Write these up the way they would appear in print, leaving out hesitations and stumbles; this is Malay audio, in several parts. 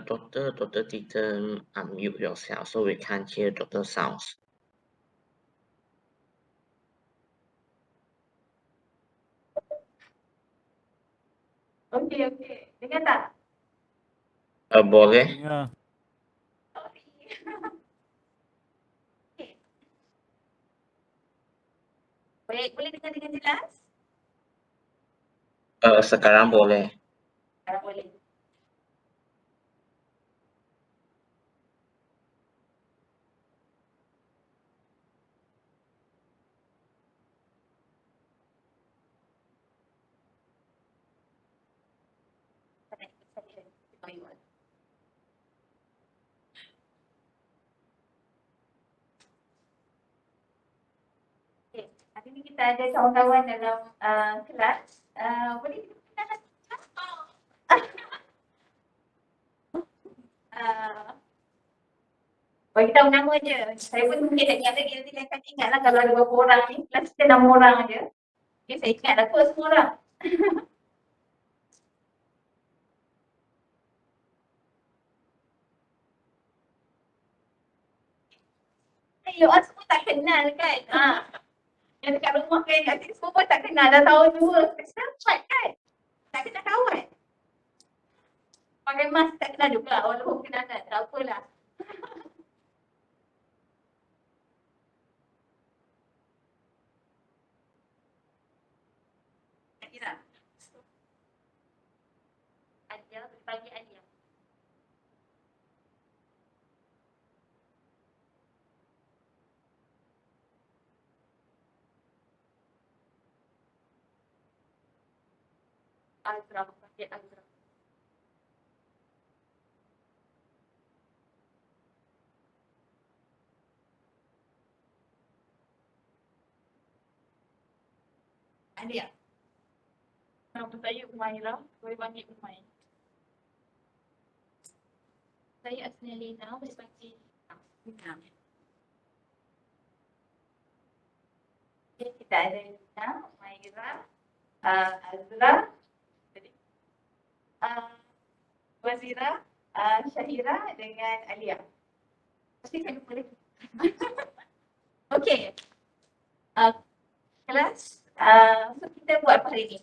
Doctor didn't unmute yourself, so we can't hear doctor sounds. Okey. Dengar tak? Boleh? Ya. Sorry. Okey. Baik, boleh dengar dengan jelas? Sekarang boleh. Sekarang boleh. Okay. Hari ni kita ada kawan-kawan dalam kelas. Boleh kita perkenalkan? Bagi tahu nama je. Saya pun mungkin tak ingat lagi. Nanti saya akan ingat lah kalau ada berapa orang ni. Kelas kita 6 orang je. Okay, saya ingat lah kot semua orang. You all semua tak kenal kan? Yang dekat rumah kan, kat sini semua pun tak kenal. Dah tahun 2. Sempat kan? Tak kenal kawan. Pakai mask tak kenal juga. Walaupun kenal tak apalah. Kira. Adia, bagi Adia. Azra, bagi Azra. Adia. Nama saya Umairah, boleh panggil Umay. Saya asli Lina, boleh panggil Lina. Okay, kita ada Lina, Umairah, Azra, Wazira, Syahira dengan Alia. Pasti saya lupa lagi. Okey. Kelas, so kita buat apa hari ni?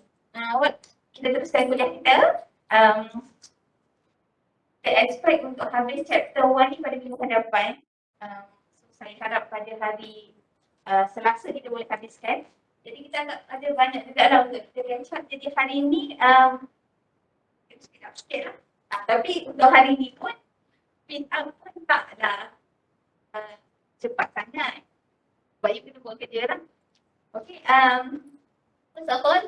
Kita teruskan kuliah kita. Kita expect untuk habis chapter 1 ni pada minggu hadapan. So saya harap pada hari Selasa kita boleh habiskan. Jadi kita agak ada banyak juga lah untuk kita catch up. Jadi hari ni kita speed up sikit lah. Tapi untuk hari ni pun speed up pun taklah cepat sangat. Sebab you kena buat kerja lah. Okay, first of all,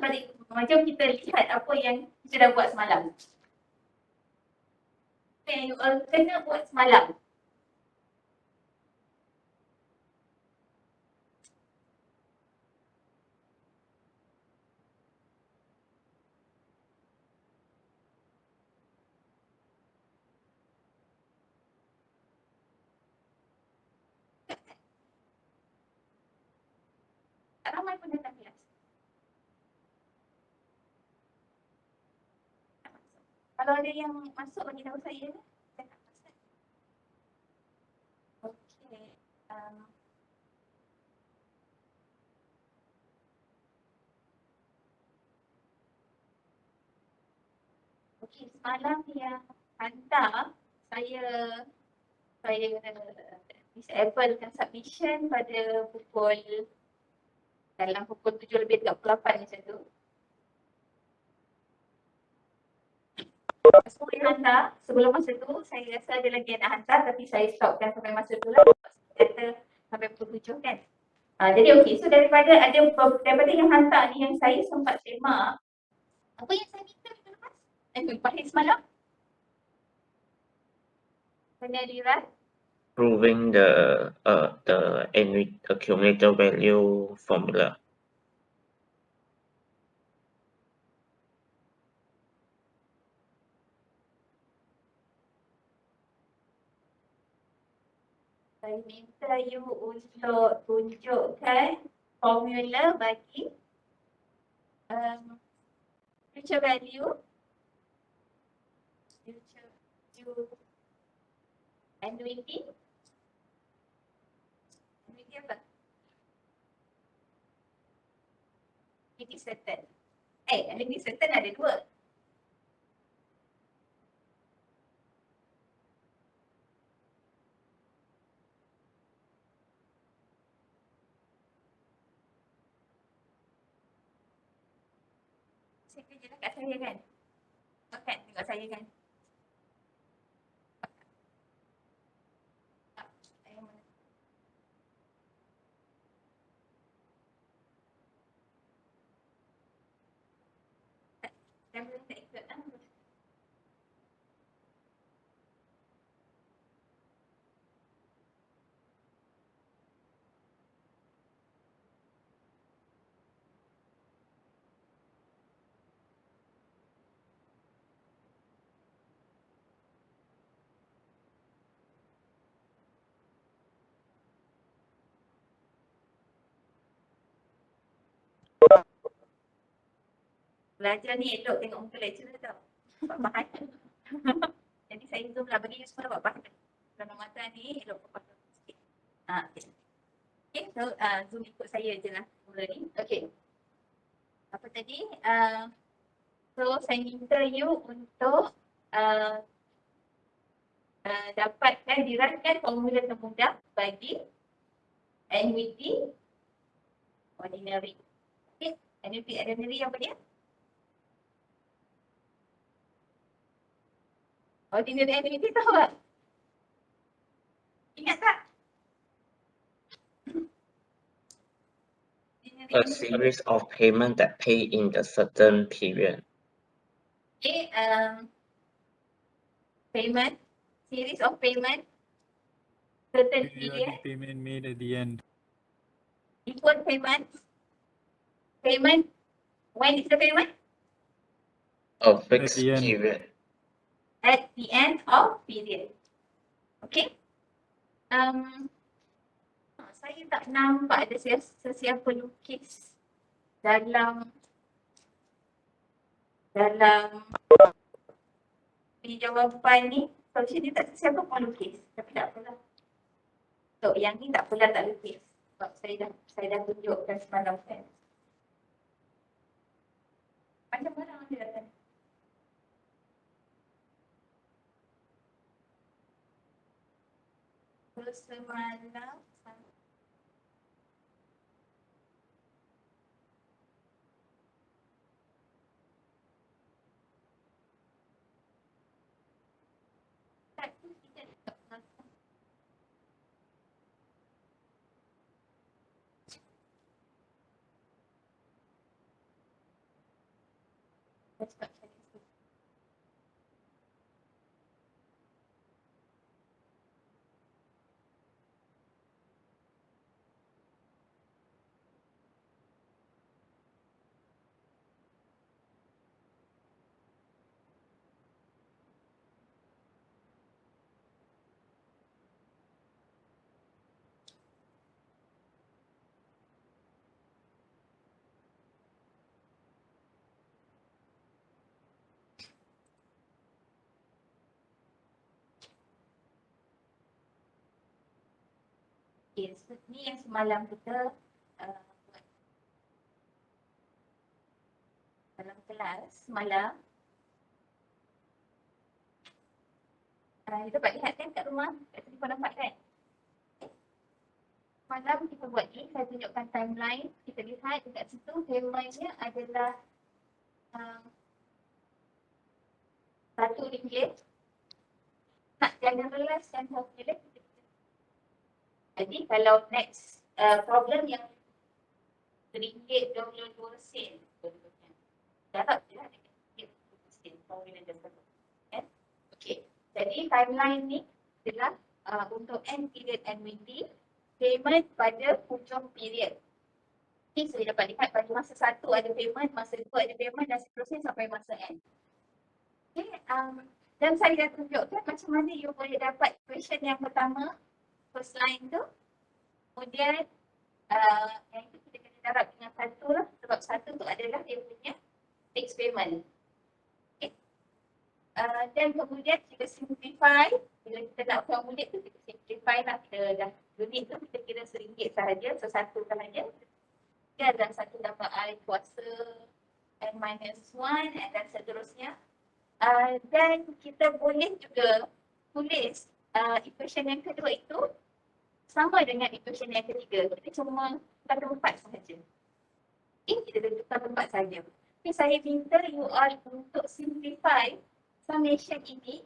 macam kita lihat apa yang kita dah buat semalam. Apa yang you all kena buat semalam. Tak ramai pun datang kelas. Kalau ada yang masuk bagi tahu saya, saya tak pasal. Okey. Okey, semalam yang hantar saya disablekan submission pada dalam pukul 7:38 macam tu. Semua yang hantar, sebelum masa tu saya rasa ada lagi yang nak hantar tapi saya stopkan sampai masa tu lah. Kata sampai pukul 7 kan. Jadi okey, so daripada yang hantar ni yang saya sempat semak, apa yang saya minta minggu lepas? Hari semalam? Kena dirat? Proving the accumulator value formula. Saya minta you untuk tunjukkan formula bagi future value annuity. Annuity apa? Annuity certain. Annuity certain ada dua. Saya kerja dekat saya kan? Kan tengok saya kan? Kamera tak ikut lah. Belajar ni elok tengok muka lecturer tau. Sebab bahan. Jadi saya zoom lah bagi you semua dapat bahan. Kalau mata ni elok pakai sikit. Okay. Okay, so zoom ikut saya je lah mula ni. Okay. Apa tadi? So saya minta you untuk dapatkan, dirangkan formula termudah bagi annuity ordinary. Okay, annuity ordinary apa dia? Ordinary annuity tahu tak? Ingat tak? A series of payment that pay in the certain period. Okay, payment, series of payment, certain period, payment made at the end. equal payment, payment, when is the payment? A fixed the end. period. At the end of period. Okay. Saya tak nampak ada sesiapa lukis dalam di jawapan ni. Solution ni tak sesiapa pun lukis. Tapi tak apalah. So yang ni tak apalah tak lukis. Sebab saya dah tunjukkan semalam kan. Macam mana anda datang? Semalam okay, so ni yang semalam kita buat dalam kelas semalam. Kita dapat lihat kan kat rumah, kat sini kau nampak kan? Semalam kita buat ni, saya tunjukkan timeline. Kita lihat dekat situ timeline-nya adalah RM1. Nak generalize dan calculate. Jadi kalau next problem yang RM1.22 darab je lah dengan RM1.22 formula dia satu. Okay, jadi timeline ni adalah untuk end period annuity, payment pada hujung period. Okay, so dapat lihat pada masa 1 ada payment, masa 2 ada payment dan seterusnya sampai masa end. Okay, dan saya dah tunjukkan macam mana you boleh dapat equation yang pertama, first line tu. Kemudian yang itu kita kena darab dengan 1 lah. Sebab 1 tu adalah dia punya fixed payment. Okay. Dan kemudian kita simplify. Bila kita nak formulate tu, kita simplify lah. Kita dah unit tu kita kira RM1 sahaja, satu sahaja. Dia dan satu dapat I kuasa n-1 dan seterusnya. Dan kita boleh juga tulis equation yang kedua itu sama dengan equation yang ketiga. Kita cuma tukar tempat sahaja. Okay, kita tukar tempat sahaja. Okay, saya minta you all untuk simplify summation ini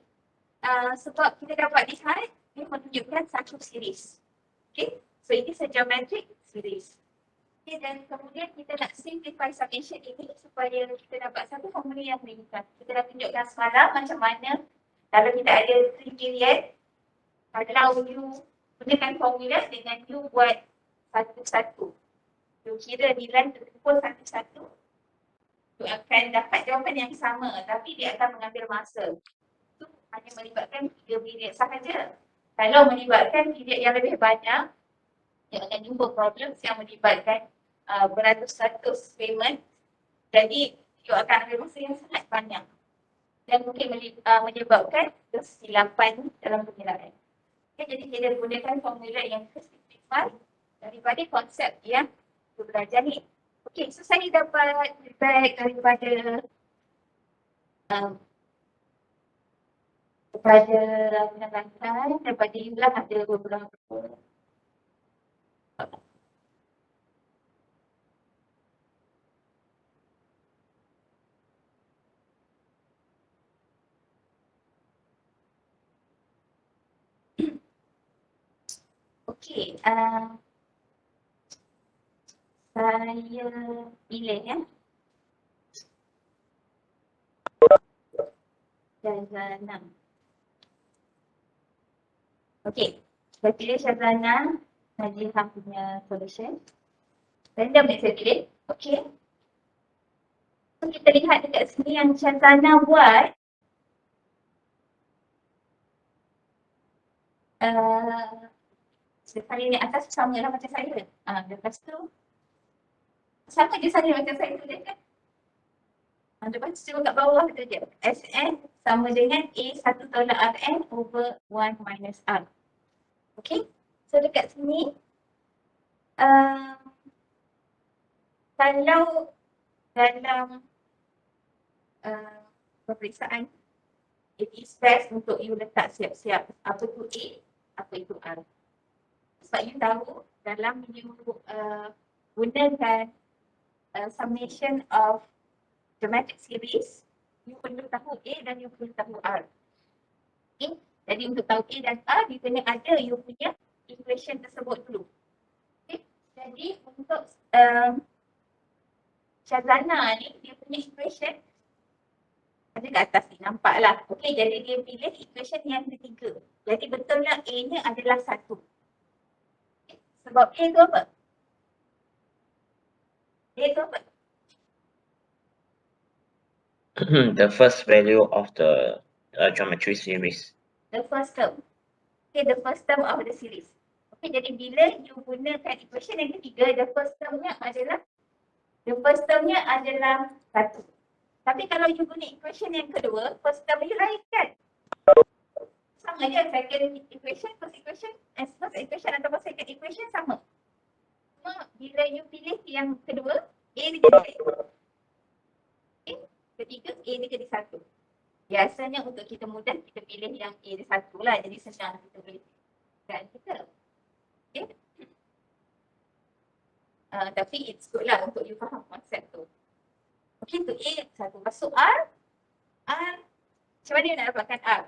sebab kita dapat lihat dia menunjukkan satu series. Okay, so ini geometric series. Okay, dan kemudian kita nak simplify summation ini supaya kita dapat satu formula yang ringkas. Kita dah tunjukkan semalam macam mana kalau kita ada 3 period, kalau you gunakan formula dengan you buat satu-satu. You kira nilai terkumpul satu-satu, you akan dapat jawapan yang sama tapi dia akan mengambil masa. Itu hanya melibatkan 3 period sahaja. Kalau melibatkan period yang lebih banyak, you akan jumpa problem yang melibatkan beratus-ratus payment. Jadi you akan ambil masa yang sangat panjang dan mungkin menyebabkan kesilapan dalam penilaian. Okay, jadi kita gunakan formula yang simplify daripada konsep yang kita belajar ni. Okay, so saya dapat feedback daripada penelitian daripada Yulah ada beberapa. Okey, saya pilih ya. Syazana. Okey, saya pilih Syazana. Najihah punya solution. Random yang saya pilih. Okey. So, kita lihat dekat sini yang Syazana buat. Saya ni atas sama lah macam saya. Lepas tu sama je saya macam saya tulis kan. Lepas tu cuma kat bawah tu je. Sn sama dengan A1 tolak Rn over 1 minus R. Okay. So dekat sini kalau dalam peperiksaan it is best untuk you letak siap-siap apa tu A, apa itu R. Sebab you tahu dalam you gunakan summation of geometric series, you perlu tahu A dan you perlu tahu R. Okay. Jadi untuk tahu A dan R, you kena ada you punya equation tersebut dulu. Okay. Jadi untuk Syazana ni, dia punya equation ada kat atas ni, nampak lah. Okay, jadi dia pilih equation yang ketiga. Jadi betulnya A-nya adalah 1. Okay. Sebab A tu apa? A tu apa? The first value of the geometry series. The first term. Okay, the first term of the series. Okay, jadi bila you gunakan equation yang ketiga, the first termnya adalah 1. Tapi kalau you guna equation yang kedua, first term you lain kan? Sama je, second equation, first equation atau second equation sama. Cuma bila you pilih yang kedua, A dia jadi 1. Okay, ketiga A dia jadi 1. Biasanya untuk kita mudah, kita pilih yang A dia 1 lah. Jadi senang kita boleh kan kita. Okay. Tapi it's good lah untuk you faham konsep tu. Okay, tu A 1. Masuk R. Macam mana you nak dapatkan R?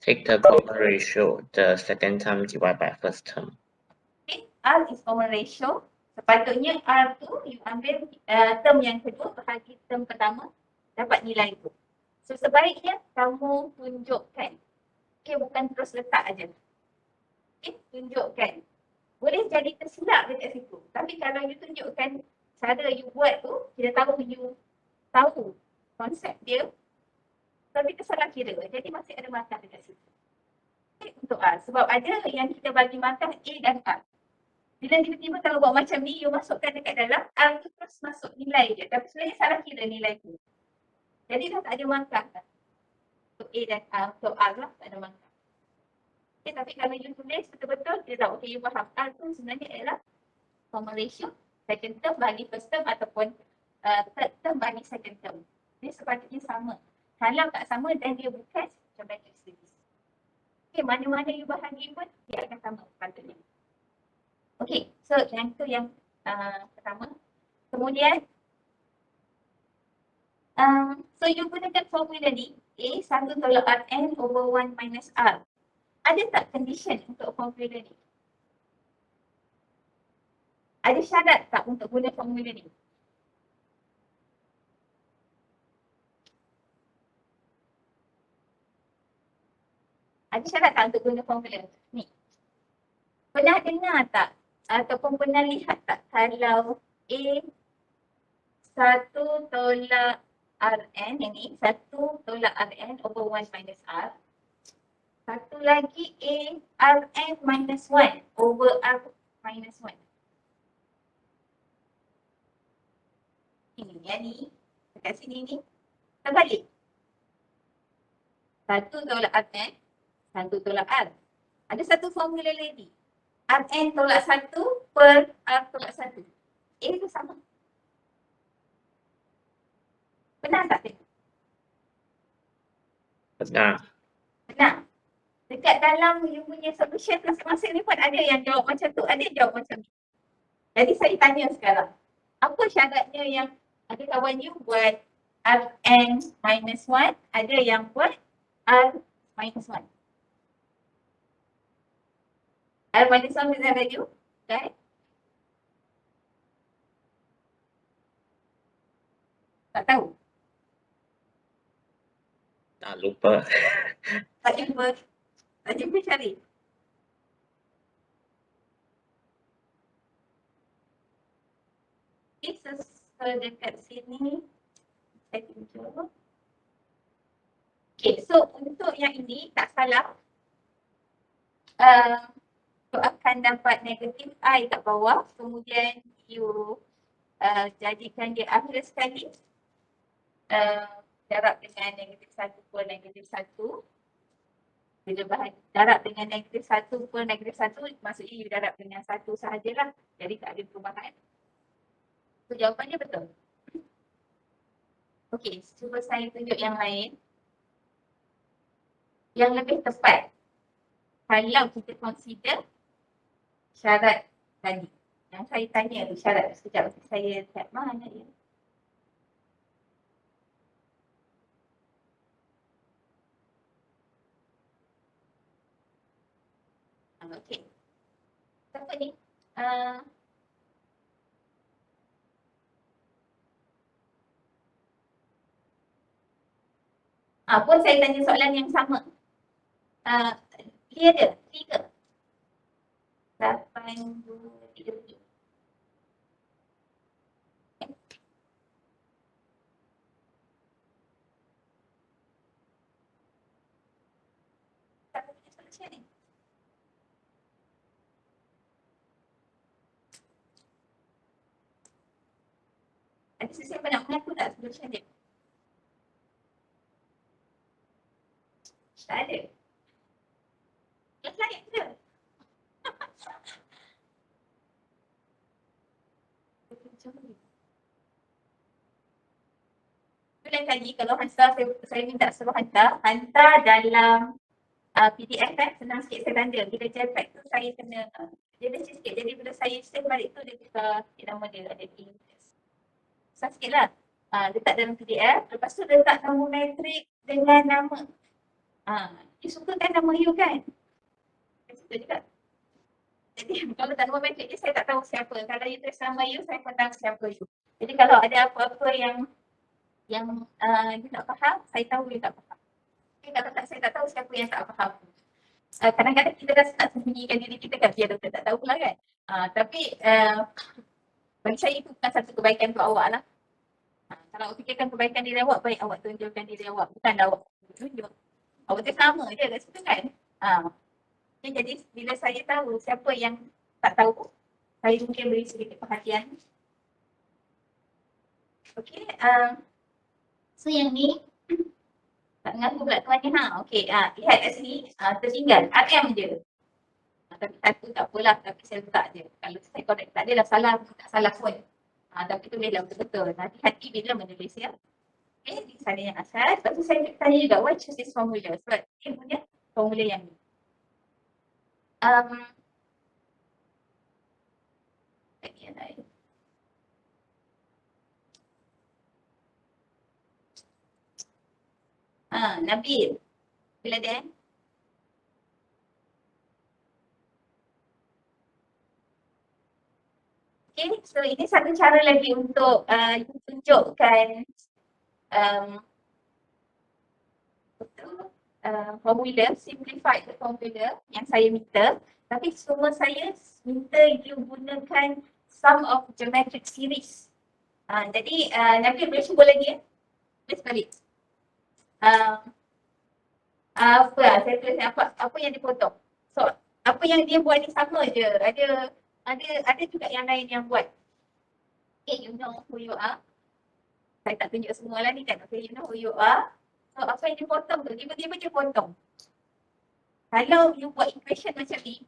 Take the common ratio, the second term divided by first term. Okay, R is common ratio. Sepatutnya R tu you ambil term yang kedua bahagi term pertama, dapat nilai tu. So sebaiknya kamu tunjukkan. Okay, bukan terus letak aja. Okay, tunjukkan. Boleh jadi tersilap dekat situ. Tapi kalau you tunjukkan cara you buat tu, kita tahu you tahu konsep dia. Tapi tersalah kira. Jadi masih ada markah dekat situ. Okay, untuk R. Sebab ada yang kita bagi markah A dan R. Bila tiba-tiba kalau buat macam ni, you masukkan dekat dalam, R tu terus masuk nilai je. Tapi sebenarnya salah kira nilai tu. Jadi dah tak ada markah dah. Untuk A dan untuk R lah, tak ada markah. Okay, tapi kalau you tulis betul-betul, dia tahu, okay, you faham R tu sebenarnya ialah common ratio second term bagi first term ataupun third term bagi second term. Dia sepatutnya sama. Kalau tak sama, dan dia bukan geometric series. Okay, mana-mana you bahagi pun, dia akan sama sepatutnya. Okay, so yang tu yang pertama. Kemudian, so you gunakan formula ni, A 1 tolak Rn over 1 minus R. Ada tak condition untuk formula ni? Ada syarat tak untuk guna formula ni? Ada syarat tak untuk guna formula ni? Pernah dengar tak? Ataupun pernah lihat tak kalau A 1 tolak Rn, yang ni 1 tolak Rn over 1 minus R. Satu lagi A Rn minus 1 over R minus 1. Ini, yang ni, dekat sini ni, terbalik. 1 tolak Rn, 1 tolak R. Ada satu formula lagi. Rn tolak 1 per R tolak 1. A tu sama. Benar tak tengok? Benar. Benar. Dekat dalam you punya solution masing-masing ni pun ada yang jawab macam tu, ada yang jawab macam tu. Jadi saya tanya sekarang, apa syaratnya yang ada kawan you buat Rn minus 1, ada yang buat R minus 1. R minus 1 is a value, right? Tak tahu. Lupa. Tak jumpa. Tak jumpa cari. Okay, so dekat sini saya tunjuk. Okay, so untuk yang ini tak salah. You akan dapat negatif I kat bawah, kemudian you jadikan dia akhir sekali. Darab dengan negatif 1 per negatif 1. Bila darab dengan negatif 1 per negatif 1, maksudnya you darab dengan 1 sahajalah. Jadi tak ada perubahan. So jawapannya betul. Okey, cuba saya tunjuk yang lain. Yang lebih tepat. Kalau kita consider syarat tadi. Yang saya tanya tu syarat. Sekejap saya lihat mana dia. Okey. Apa ni? Pun saya tanya soalan yang sama. Dia ada 3. 8, 2, 3, 7. Siapa punya solution ni? Ada sesiapa nak mengaku tak solution dia? Tak ada. Yang lain ke? Lain kali kalau hantar, saya minta suruh hantar dalam PDF kan, senang sikit saya tanda. Bila JPEG tu saya kena, dia leceh sikit. Jadi bila saya save balik tu, dia tukar nama dia ada di. Susah sikit lah. Letak dalam PDF, lepas tu letak nama metrik dengan nama. You suka kan nama you kan? Saya suka juga. Jadi kalau tak nama metrik je, saya tak tahu siapa. Kalau you tulis nama you, saya pun tahu siapa you. Jadi kalau ada apa-apa yang you tak faham, saya tahu you tak faham. Okay, kalau tak, saya tak tahu siapa yang tak faham. Kadang-kadang kita rasa nak sembunyikan diri kita kan, biar doktor tak tahu pula kan. Tapi bagi saya itu bukan satu kebaikan untuk awak lah. Kalau awak fikirkan kebaikan diri awak, baik awak tunjukkan diri awak. Bukanlah awak tunjuk. Awak tu sama je kat situ kan. Okay, jadi bila saya tahu siapa yang tak tahu, saya mungkin beri sedikit perhatian. Okay. So yang ni tak mengaku pula tuan ni. Okey, lihat kat sini tertinggal RM je. Tapi satu tak apalah, tapi saya letak je. Kalau saya correct tak adalah salah, tak salah pun. Tapi tulislah betul-betul. Hati-hati bila menulis ya. Okay, di sana yang asal. Lepas tu saya tanya juga, why choose this formula? Sebab dia punya formula yang ni. Yang lain. Nabil. Bila dia? Okay, so ini satu cara lagi untuk tunjukkan formula, simplified formula yang saya minta. Tapi semua saya minta you gunakan sum of geometric series. Jadi Nabil boleh cuba lagi ya? Boleh sekali. Saya tulis apa yang dipotong. So apa yang dia buat ni sama je. Ada juga yang lain yang buat. Okay, you know who you are. Saya tak tunjuk semua lah ni kan. Okay, you know who you are. So apa yang dipotong tu, tiba-tiba dia potong. Kalau you buat equation macam ni,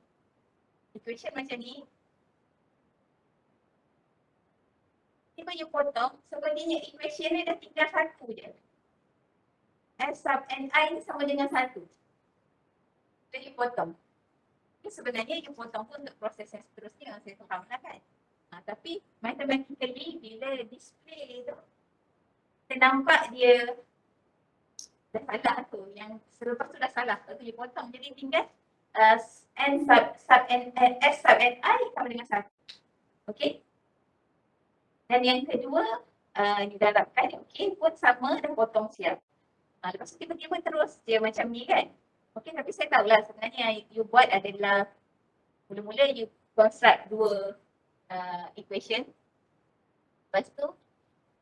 tiba you potong, sebenarnya equation ni dah tinggal satu je. S sub ni sama dengan satu. Jadi you potong. Sebenarnya you potong pun untuk proses yang seterusnya, saya faham lah kan. Tapi mathematically bila display tu, kita nampak dia dah salah tu. Yang selepas tu dah salah. Lepas tu you potong. Jadi tinggal S sub ni sama dengan satu. Okay. Dan yang kedua, didarabkan, okay, pun sama dan potong siap. Lepas tu tiba-tiba terus dia macam ni kan. Okay, tapi saya tahulah sebenarnya you buat adalah mula-mula you construct dua equation. Lepas tu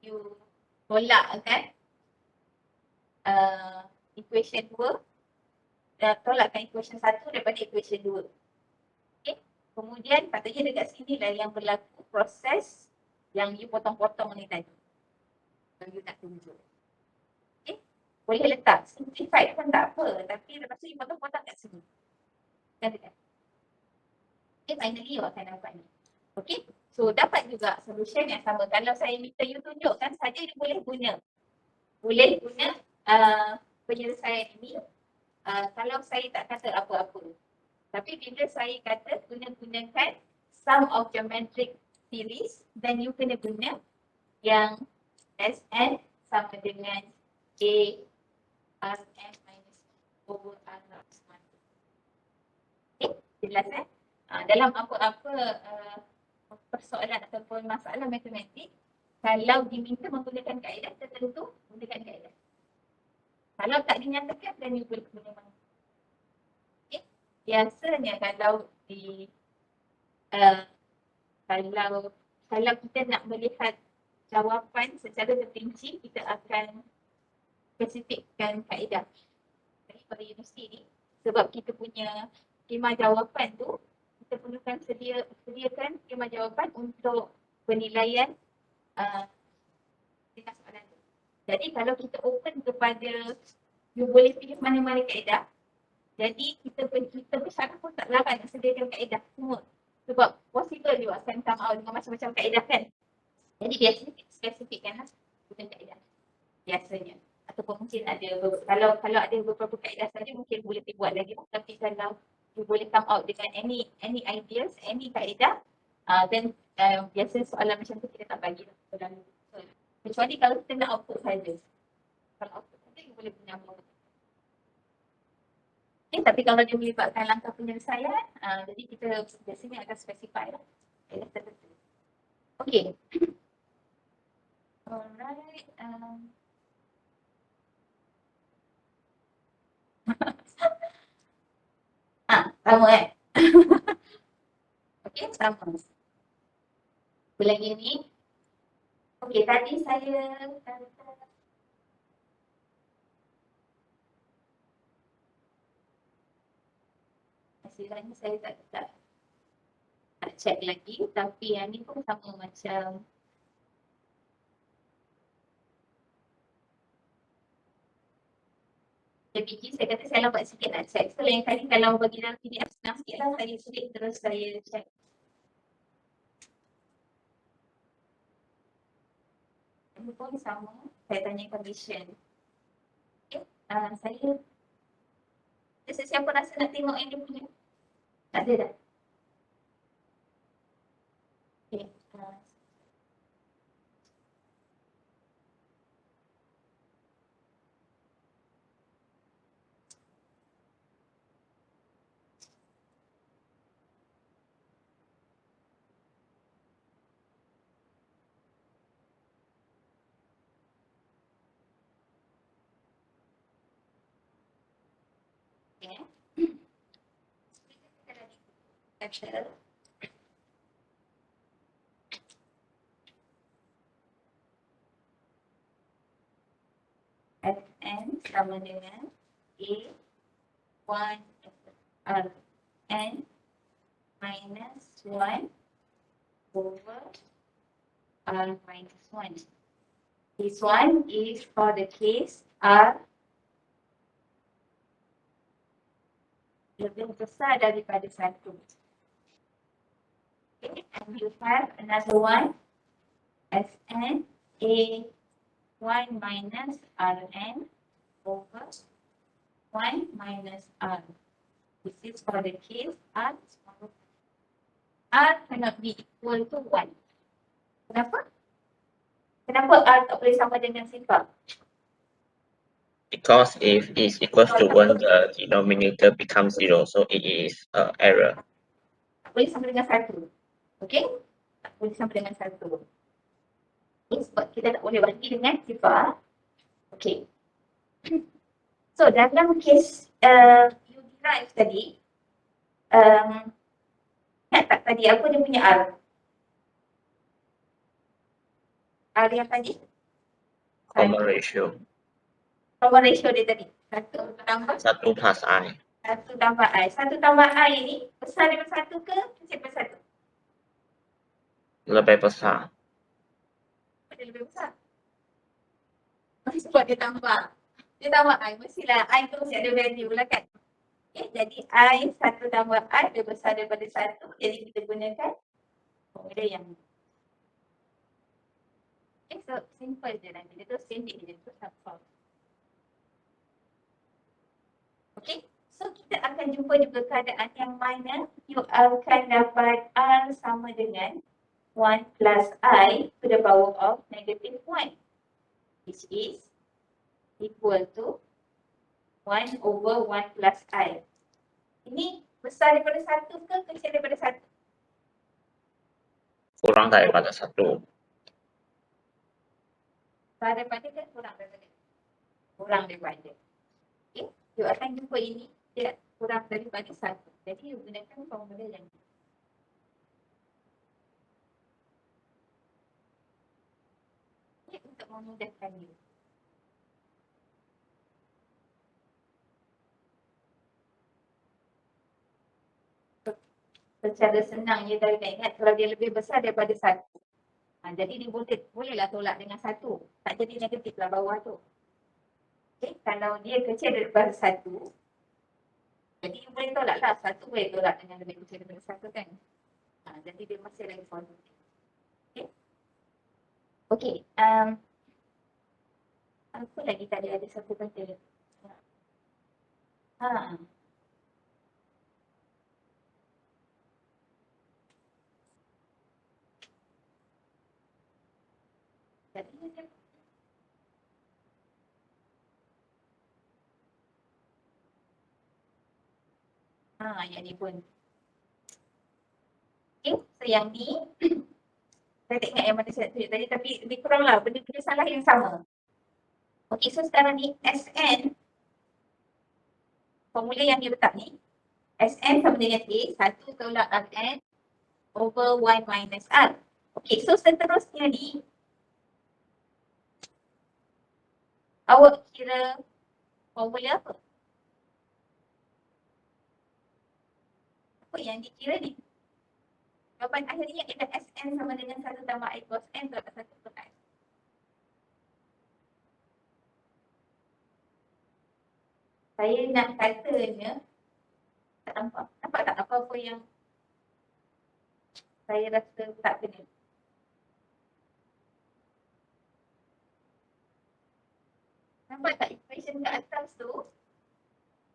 you tolakkan equation 2 dan tolakkan equation 1 daripada equation 2. Okay, kemudian patutnya dekat sini lah yang berlaku proses yang you potong-potong ni tadi. Yang you nak tunjuk. Okay, boleh letak simplified pun tak apa, tapi lepas tu you potong-potong kat sini. Kan dekat. Okay, finally you akan nampak ni. Okay, so dapat juga solution yang sama. Kalau saya minta you tunjukkan saja, you boleh guna penyelesaian ini kalau saya tak kata apa-apa. Tapi bila saya kata gunakan sum of geometric series, then you kena guna yang Sn sama dengan A Rn minus over R plus 1. Okay, jelas dalam apa-apa persoalan ataupun masalah matematik, kalau diminta menggunakan kaedah tertentu, gunakan kaedah. Kalau tak dinyatakan, dan you boleh guna mana. Okay. Biasanya kalau kalau kita nak melihat jawapan secara terperinci, kita akan spesifikkan kaedah daripada universiti ni. Sebab kita punya skema jawapan tu, kita perlukan sediakan skema jawapan untuk penilaian dengan soalan tu. Jadi kalau kita open kepada you boleh pilih mana-mana kaedah, jadi kita bersyarat pun tak larang nak sediakan kaedah semua. Sebab possible you akan come out dengan macam-macam kaedah kan. Jadi biasanya kita spesifikkanlah guna kaedah biasanya. Ataupun mungkin ada kalau ada beberapa kaedah saja mungkin boleh dibuat lagi. Tapi kalau you boleh come out dengan any ideas, any kaedah, then biasa soalan macam tu kita tak bagi lah. Kecuali kalau kita nak output saja. Kalau output saja, you boleh guna apa-apa. Okay, tapi kalau dia melibatkan langkah penyelesaian, jadi kita biasanya akan specify lah. Okay. Alright. Sama okay, sama. Lagi ni. Okay, tadi saya hasilnya saya tak check lagi, tapi yang ni pun sama macam Macam biji saya kata saya lambat sikit nak check. So lain kali kalau bagi dalam PDF senang sikit lah saya sulit terus saya check. Ini pun sama, saya tanya condition. Okay. Saya sesiapa rasa nak tengok yang dia punya? Tak ada dah? Okay. Okay. Kata Fn sama dengan A1 Rn minus 1 over R minus 1. This one is for the case R lebih besar daripada 1. Okay, and you have another one, Sn A1 minus Rn over 1 minus R. This is for the case R smaller. R cannot be equal to 1. Kenapa? Kenapa R tak boleh sama dengan sifar? Because if is equals to 1, the denominator becomes 0, so it is error. Tak boleh sama dengan 1. Okay? Tak boleh sama dengan 1. Okay, sebab kita tak boleh bagi dengan sifar. Okay. So, dalam kes you derive tadi, ingat tak tadi apa dia punya R? R yang tadi? Common ratio. Common ratio dia tadi. 1 tambah 1 plus I. 1 tambah I. 1 tambah I ni besar daripada 1 ke kecil daripada 1? Lebih besar. Dia lebih besar. Sebab dia tambah. Dia tambah I. Mestilah I tu mesti ada value lah kan. Okay, jadi I 1 tambah I lebih besar daripada 1. Jadi kita gunakan formula yang ni. Okay, so simple je nanti. Dia tu pendek je. Dia tu subsolve. Okay, so kita akan jumpa juga keadaan yang mana you akan dapat R sama dengan 1 plus I to the power of negative 1. Which is equal to 1 over 1 plus I. Ini besar daripada 1 ke kecil daripada 1? Kurang daripada 1. Besar daripada ke kurang daripada? Kurang daripada. Okay, you akan jumpa ini dia kurang daripada 1. Jadi you gunakan formula yang ni. Okay, untuk memudahkan you. Secara senang je tadi nak ingat kalau dia lebih besar daripada 1. Jadi dia bolehlah tolak dengan 1. Tak jadi negatif lah bawah tu. Okay, kalau dia kecil daripada 1, jadi dia boleh tolak lah. 1 boleh tolak dengan lebih kecil daripada 1 kan. Jadi dia masih lagi positif. Okay. Okay. Apa lagi tadi ada satu kata? Yang ni pun. Okay, so yang ni saya tak ingat yang mana saya tunjuk tadi tapi lebih kurang lah benda-benda salah yang sama. Okay, so sekarang ni Sn, formula yang dia letak ni, Sn sama dengan A, 1 tolak Rn over Y minus R. Okay, so seterusnya ni, awak kira formula apa? Apa yang dikira ni? Jawapan akhirnya ialah Sn sama dengan 1 tambah I cos N tolak 1 per I. Saya nak katanya, tak nampak. Nampak tak apa-apa yang saya rasa tak kena? Nampak tak equation kat atas tu?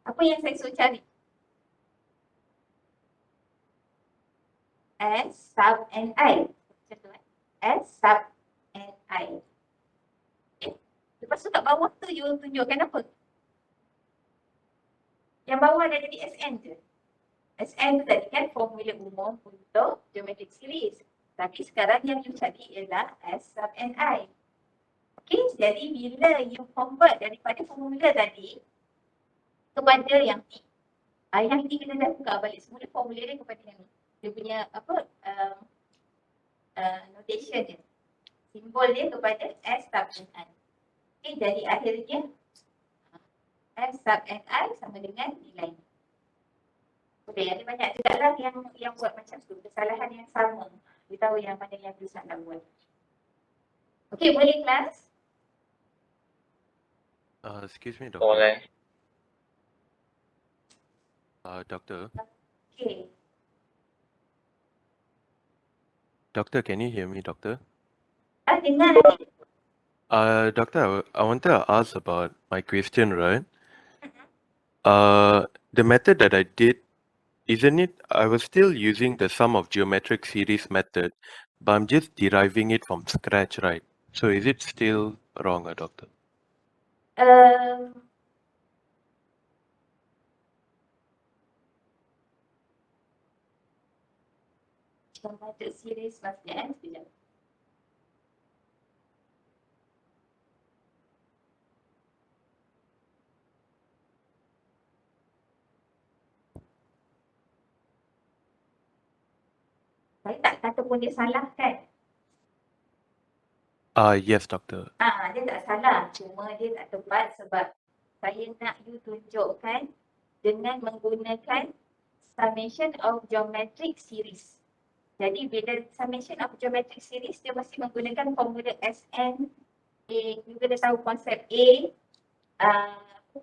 Apa yang saya suruh cari? S sub Ni. Macam tu S sub Ni. Okay. Lepas tu kat bawah tu you tunjukkan apa? Yang bawah dah jadi Sn je. Sn tu tadi kan formula umum untuk geometric series. Tapi sekarang yang you cari ialah S sub Ni. Okay, jadi bila you convert daripada formula tadi kepada yang ni, yang ni kita dah tukar balik semula formula dia kepada yang ni. Dia punya apa, notation dia. Simbol dia kepada S sub Ni. Okay, jadi akhirnya S sub Ni sama dengan nilai ni. Boleh, ada banyak juga lah yang buat macam tu. Kesalahan yang sama. Dia tahu yang mana yang dia salah buat. Okay, boleh kelas? Excuse me, doctor. Boleh. Doctor. Okay. Doctor, can you hear me, doctor? Dengar. Doctor, I wanted to ask about my question, right? The method that I did, isn't it, I was still using the sum of geometric series method, but I'm just deriving it from scratch, right? So is it still wrong, doctor? Geometric series maksudnya sekejap. Saya tak kata pun dia salah kan? Yes, doctor. Dia tak salah. Cuma dia tak tepat sebab saya nak you tunjukkan dengan menggunakan summation of geometric series. Jadi bila summation of geometric series, dia mesti menggunakan formula Sn. You kena tahu konsep A,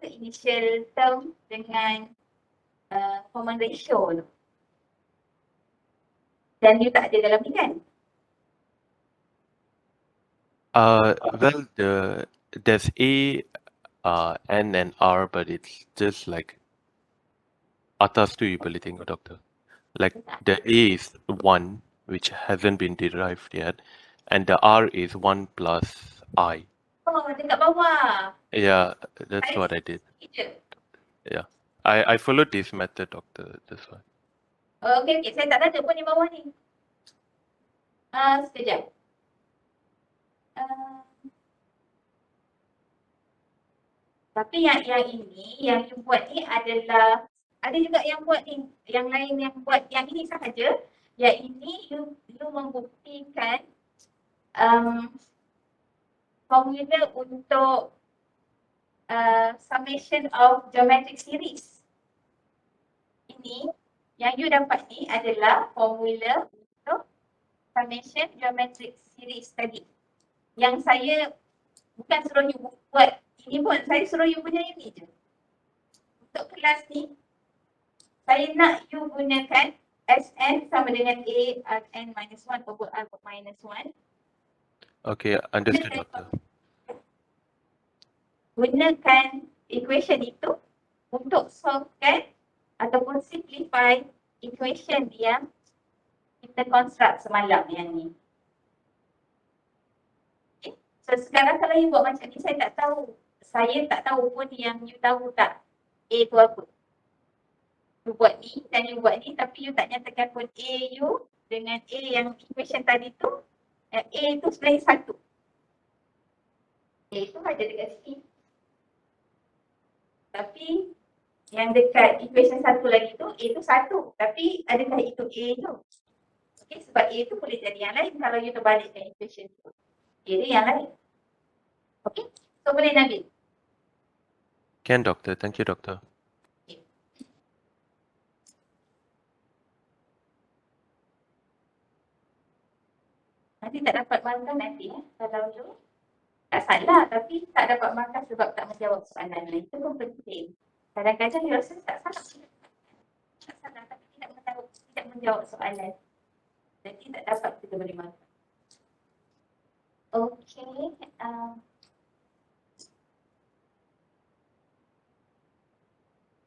initial term dengan common ratio tu. Dan you tak ada dalam ni kan? Well, there's A, N, and R, but it's just like atas tu you boleh tengok, doctor. Like the A is 1, which hasn't been derived yet, and the R is 1 plus I. Oh, dekat bawah. Yeah, that's what I did. Yeah. I followed this method, doctor. That's why. Okay. Saya tak ada pun di bawah ni. Sekejap. Tapi yang ini, yang you buat ni adalah, ada juga yang buat ni, yang lain yang buat yang ini sahaja. Yang ini you membuktikan formula untuk summation of geometric series. Ini yang you dapat ni adalah formula untuk summation geometric series tadi. Yang saya bukan suruh you buat ini pun, saya suruh you punya ini je. Untuk kelas ni, saya nak you gunakan Sn sama dengan A N minus 1 over R minus 1. Okay, understood, doctor. Gunakan equation itu untuk solvekan ataupun simplify equation yang kita construct semalam yang ni. Okay. So sekarang kalau you buat macam ni, saya tak tahu pun yang you tahu tak A tu apa. You buat ni dan you buat ni, tapi you tak nyatakan pun A you dengan A yang equation tadi tu, A tu sebenarnya satu. A tu ada dekat sini. Tapi yang dekat equation satu lagi tu, A tu satu. Tapi adakah itu A tu? Okay, sebab A tu boleh jadi yang lain kalau you terbalikkan equation tu. A tu yang lain. Okay, so boleh Nabil? Can, doctor. Thank you, doctor. Okay. Nanti tak dapat markah nanti kalau you tak salah tapi tak dapat markah sebab tak menjawab soalan lain. Itu pun penting. Kadang-kadang dia rasa tak salah. Tak salah tapi tidak menjawab soalan. Jadi tak dapat kita beri markah. Okey.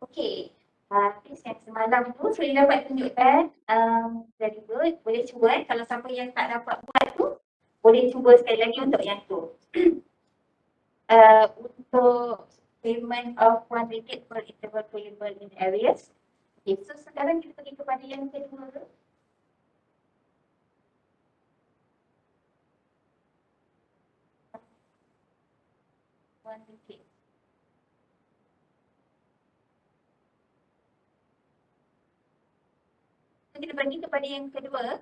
Okey. Quiz yang semalam tu saya dapat tunjukkan very good. Boleh cuba kalau siapa yang tak dapat buat tu boleh cuba sekali lagi untuk yang tu. Untuk payment of RM1 per interval payable in areas. Okay, so sekarang kita pergi kepada yang kedua. RM1. So, kita pergi kepada yang kedua.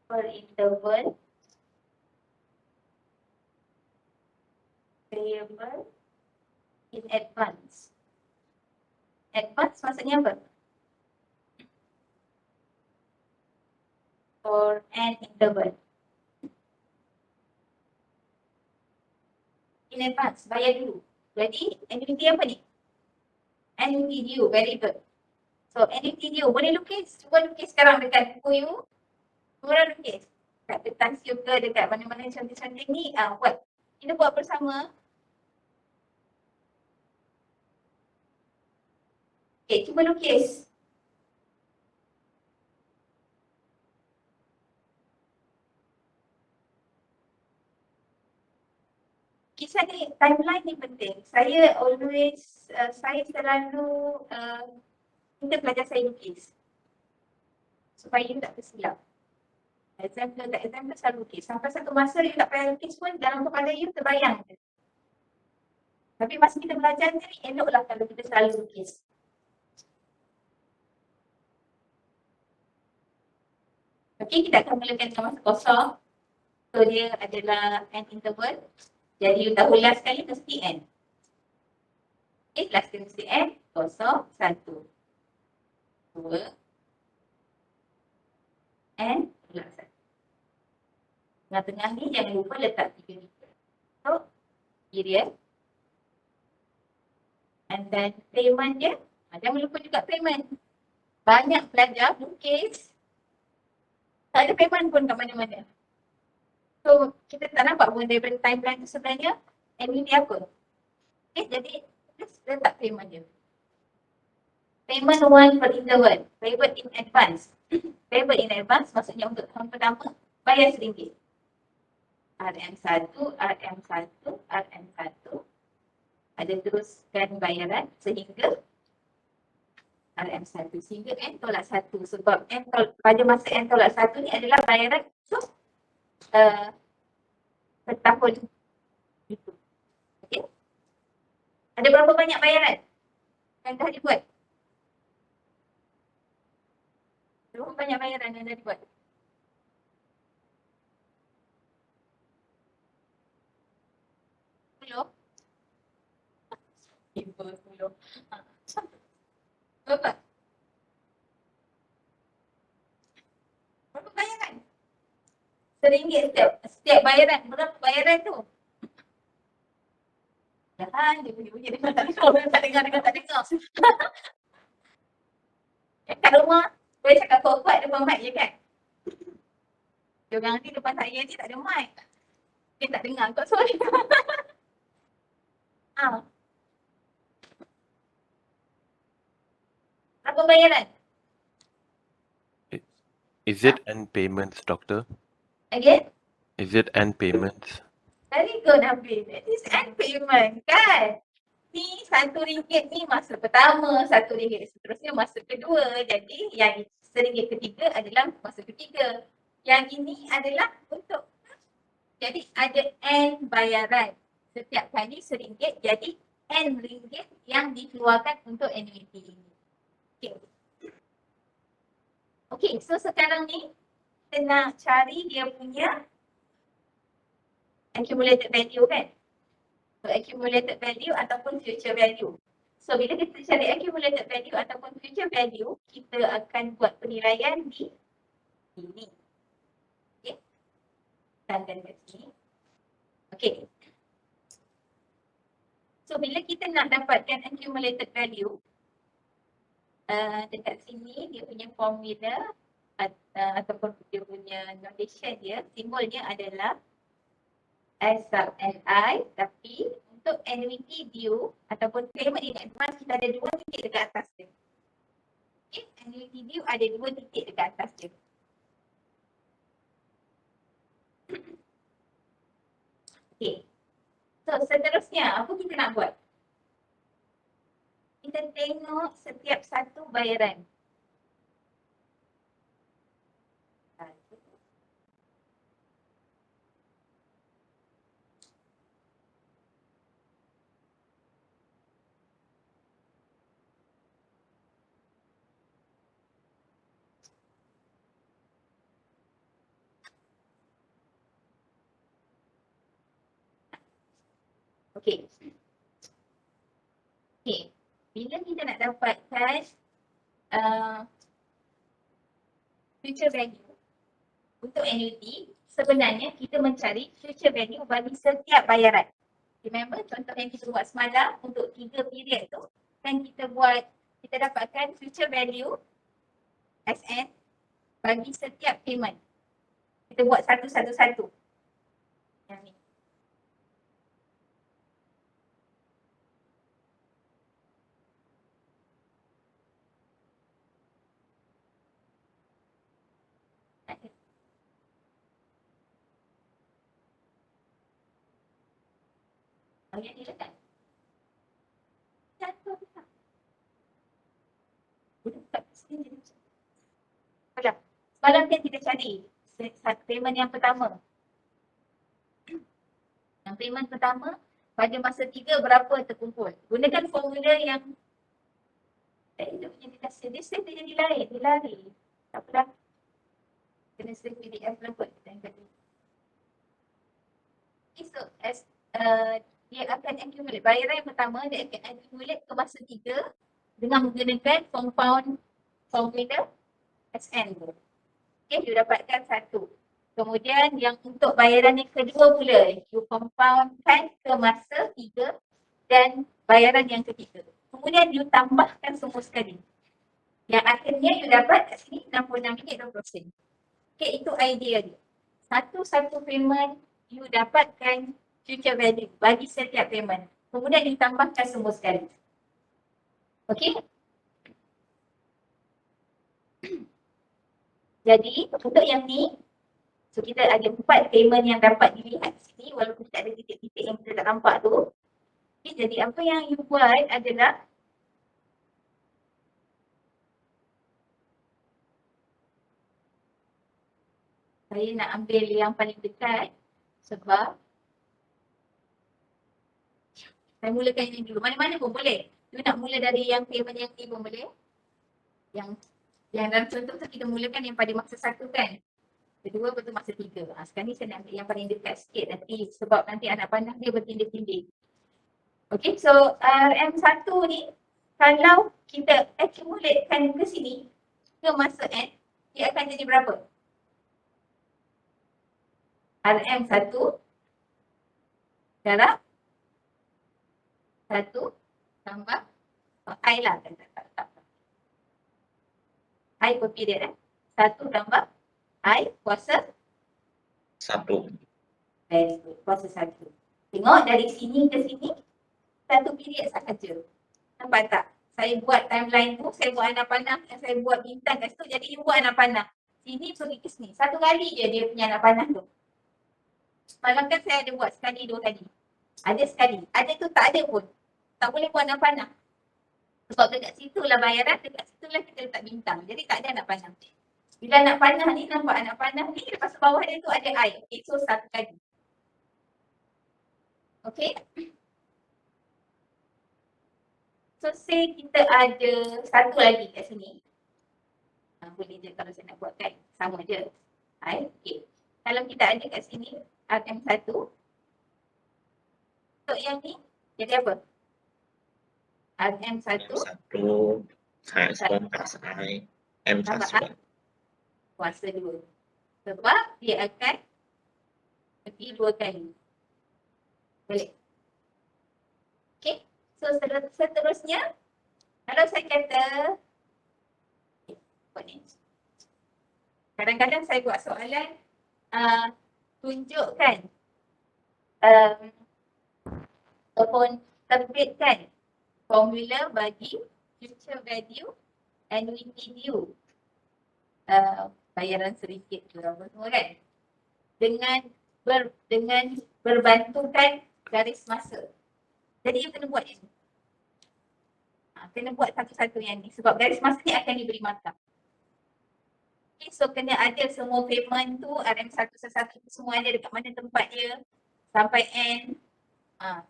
Per interval payable in advance. Advance maksudnya apa? For an interval. In advance, bayar dulu. Jadi, annuity apa ni? Annuity due, very good. So, annuity due, boleh lukis? Cuba lukis sekarang dekat buku you. Korang lukis. Dekat kertas you ke, dekat mana-mana cantik-cantik ni, buat. Kita buat bersama. Okay, cuba lukis. Kisah ni, timeline ni penting. Saya always, saya selalu minta pelajar saya lukis. Supaya you tak tersilap. Exam selalu lukis. Sampai satu masa you tak payah lukis pun dalam kepala you terbayang. Tapi masa kita belajar ni, eloklah kalau kita selalu lukis. Okey, kita akan mulakan dengan masa kosong. So dia adalah an interval. Jadi you tahu last kali mesti n. Okay, last kali mesti n, kosong, 1, 2, n, pula 1. Tengah-tengah ni jangan lupa letak 3. So, period. And then payment dia, jangan lupa juga payment. Banyak pelajar lukis, tak ada payment pun kat mana-mana. So, kita tak nampak pun daripada timeline tu sebenarnya, and ini apa. Okay, jadi, just letak payment dia. Payment 1 per interval, payable in advance. Payable in advance maksudnya untuk tahun pertama, bayar RM1. RM1, RM1, RM1. Ada teruskan bayaran sehingga RM1 sehingga N tolak 1 sebab N pada masa N tolak 1 ni adalah bayaran setahun itu. Okay. Ada berapa banyak bayaran yang dah dibuat? Berapa banyak bayaran yang dah dibuat? Belum? Belum. Berapa? Berapa bayaran? RM1 setiap bayaran. Berapa bayaran tu? Jangan dia bunyi-bunyi dengan tak dengar. Kat rumah, boleh cakap kuat-kuat depan mic je kan? Diorang ni depan saya ni tak ada mic. Dia tak dengar kot suara. Apa bayaran? Is it n payments, doctor? Again? Is it n payments? Very good, Nabil. That is end payment, kan? Ni RM1 ni masa pertama, RM1 seterusnya masa kedua. Jadi yang RM1 ketiga adalah masa ketiga. Yang ini adalah untuk, jadi ada N bayaran. Setiap kali RM1, jadi N ringgit yang dikeluarkan untuk annuity ini. Okay. Okay, so sekarang ni kita nak cari dia punya accumulated value kan? So accumulated value ataupun future value. So bila kita cari accumulated value ataupun future value, kita akan buat penilaian di sini. Okay. Tanda kat sini. Okay. So bila kita nak dapatkan accumulated value, dekat sini dia punya formula ataupun dia punya notation dia, simbolnya adalah S sub Ni, tapi untuk annuity due ataupun payment in advance kita ada 2 titik dekat atas dia. Okay, annuity due ada 2 titik dekat atas dia. Okay. So seterusnya apa kita nak buat? Kita tengok setiap satu bayaran. Okay. Okay. Bila kita nak dapatkan future value untuk annuity, sebenarnya kita mencari future value bagi setiap bayaran. Remember contoh yang kita buat semalam untuk 3 period tu, kan kita dapatkan future value SN bagi setiap payment. Kita buat satu-satu. Yang ni. Yang ni letak. Satu letak. Budak sini je macam. Macam. Semalam kan kita cari payment yang pertama. Yang payment pertama pada masa 3 berapa terkumpul. Gunakan formula yang dia punya dikasih. Dia save dia jadi lain. Dia lari. Tak apalah. Kena save PDF lah kot. Okay, so as dia akan accumulate. Bayaran yang pertama dia akan accumulate ke masa 3 dengan menggunakan compound formula SN tu. Okay, you dapatkan 1. Kemudian yang untuk bayaran yang kedua pula, you compoundkan ke masa 3 dan bayaran yang ketiga. Kemudian you tambahkan semua sekali. Yang akhirnya you dapat kat sini RM66.20. Okay, itu idea dia. Satu-satu payment you dapatkan future value bagi setiap payment. Kemudian you tambahkan semua sekali. Okay. Jadi untuk yang ni, so kita ada 4 payment yang dapat dilihat di sini walaupun tak ada titik-titik yang kita tak nampak tu. Okay, jadi apa yang you buat adalah saya nak ambil yang paling dekat sebab saya mulakan yang dulu. Mana-mana pun boleh. You nak mula dari yang payment yang ni pun boleh. Yang dalam contoh tu kita mulakan yang pada masa 1 kan. Kedua betul masa 3. Sekarang ni saya nak ambil yang paling dekat sikit nanti sebab nanti anak panah dia bertindih-tindih. Okay, so RM1 ni kalau kita accumulatekan ke sini ke masa N, dia akan jadi berapa? RM1 darab 1 tambah I lah. I per period 1 tambah I kuasa 1. very good, kuasa 1. Tengok dari sini ke sini 1 period sahaja. Nampak tak? Saya buat timeline tu, saya buat anak panah, saya buat bintang kat situ, jadi you buat anak panah. Sini pergi ke sini. 1 kali je dia punya anak panah tu. Malam kan saya ada buat sekali 2 kali. Ada sekali. Ada tu tak ada pun. Tak boleh buat anak panah. Sebab dekat situ lah bayaran, dekat situ lah kita letak bintang. Jadi tak ada anak panah. Bila anak panah ni, nampak anak panah ni, lepas bawah dia tu ada I. Okay, so 1 kali. Okay. So say kita ada 1 lagi kat sini. Boleh je kalau saya nak buat kan. Sama je. I. Okay. Kalau kita ada kat sini RM1. Untuk yang ni, jadi apa? RM1 M1 times 1 plus I, M plus tambah I 1. kuasa 2. Sebab dia akan pergi 2 kali. Boleh? Okay. So seterusnya, kalau saya kata, buat ni. Kadang-kadang saya buat soalan, tunjukkan ataupun terbitkan formula bagi future value and we need you bayaran sedikit ke apa semua kan, dengan berbantukan garis masa. Jadi you kena buat ni. Kena buat satu-satu yang ni sebab garis masa ni akan diberi markah. Okay, so kena ada semua payment tu, RM1 sesatu semua ada dekat mana tempat dia sampai N.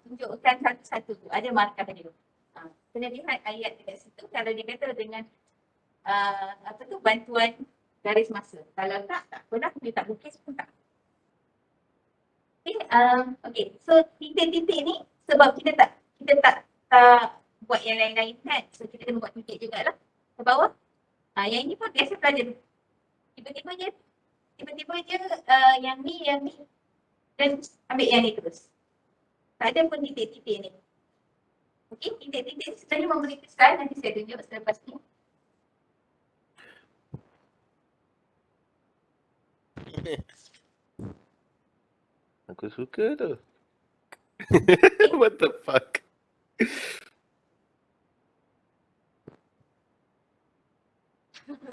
Tunjukkan satu-satu tu, ada markah dia. Kena lihat ayat dekat situ kalau dia kata dengan bantuan garis masa. Kalau tak apalah, dia tak lukis pun tak. Okay, so titik-titik ni sebab kita tak buat yang lain-lain kan. So kita kena buat titik jugalah ke bawah. Yang ini pun biasa pelajar. Tiba-tiba je yang ni dan ambil yang ni terus. Tak ada pun titik-titik ni. Okey, titik-titik sebenarnya memberi kesan, nanti saya tunjuk selepas ni. Aku suka tu. What the fuck?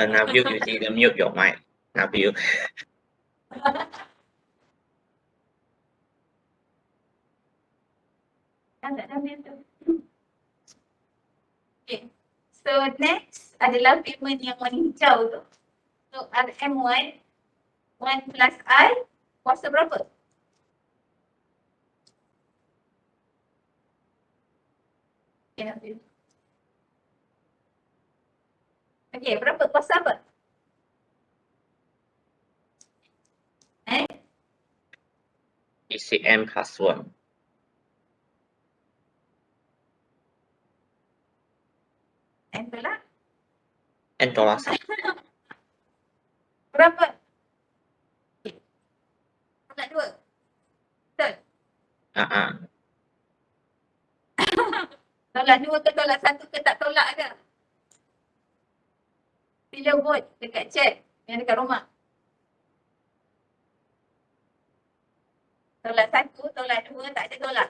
Nabil, you need to mute your mic. Nabil. Tak ambil tu. Okay. So next adalah payment yang warna hijau tu. So RM1, 1 plus I, kuasa berapa? Okay, berapa kuasa apa? ECM plus 1. N tolak? N tolak 1. Berapa? Okay. Tolak 2. Betul? Tolak 2 ke tolak 1 ke tak tolak ke? Sila vote dekat chat yang dekat rumah. Tolak 1, tolak 2, tak ada tolak.